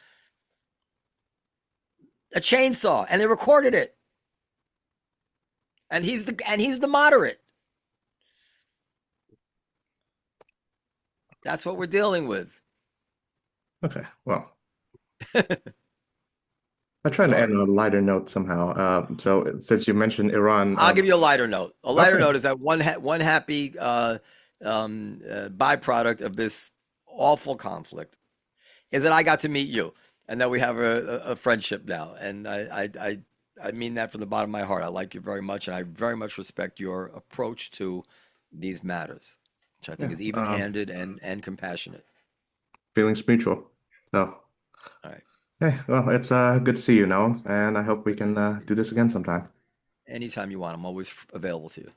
B: a chainsaw, and they recorded it. And he's the moderate. That's what we're dealing with.
A: Okay, well, I try to end
B: Sorry.
A: on a lighter note somehow. So since you mentioned Iran,
B: I'll give you a lighter note. A lighter
A: okay,
B: note is that one happy byproduct of this awful conflict is that I got to meet you, and that we have a friendship now. And I mean that from the bottom of my heart. I like you very much, and I very much respect your approach to these matters, which I think
A: yeah,
B: is even-handed and compassionate.
A: feelings mutual. So,
B: All right.
A: hey, well, it's good to see you now, and I hope we can do this again sometime.
B: Anytime you want, I'm always available to you.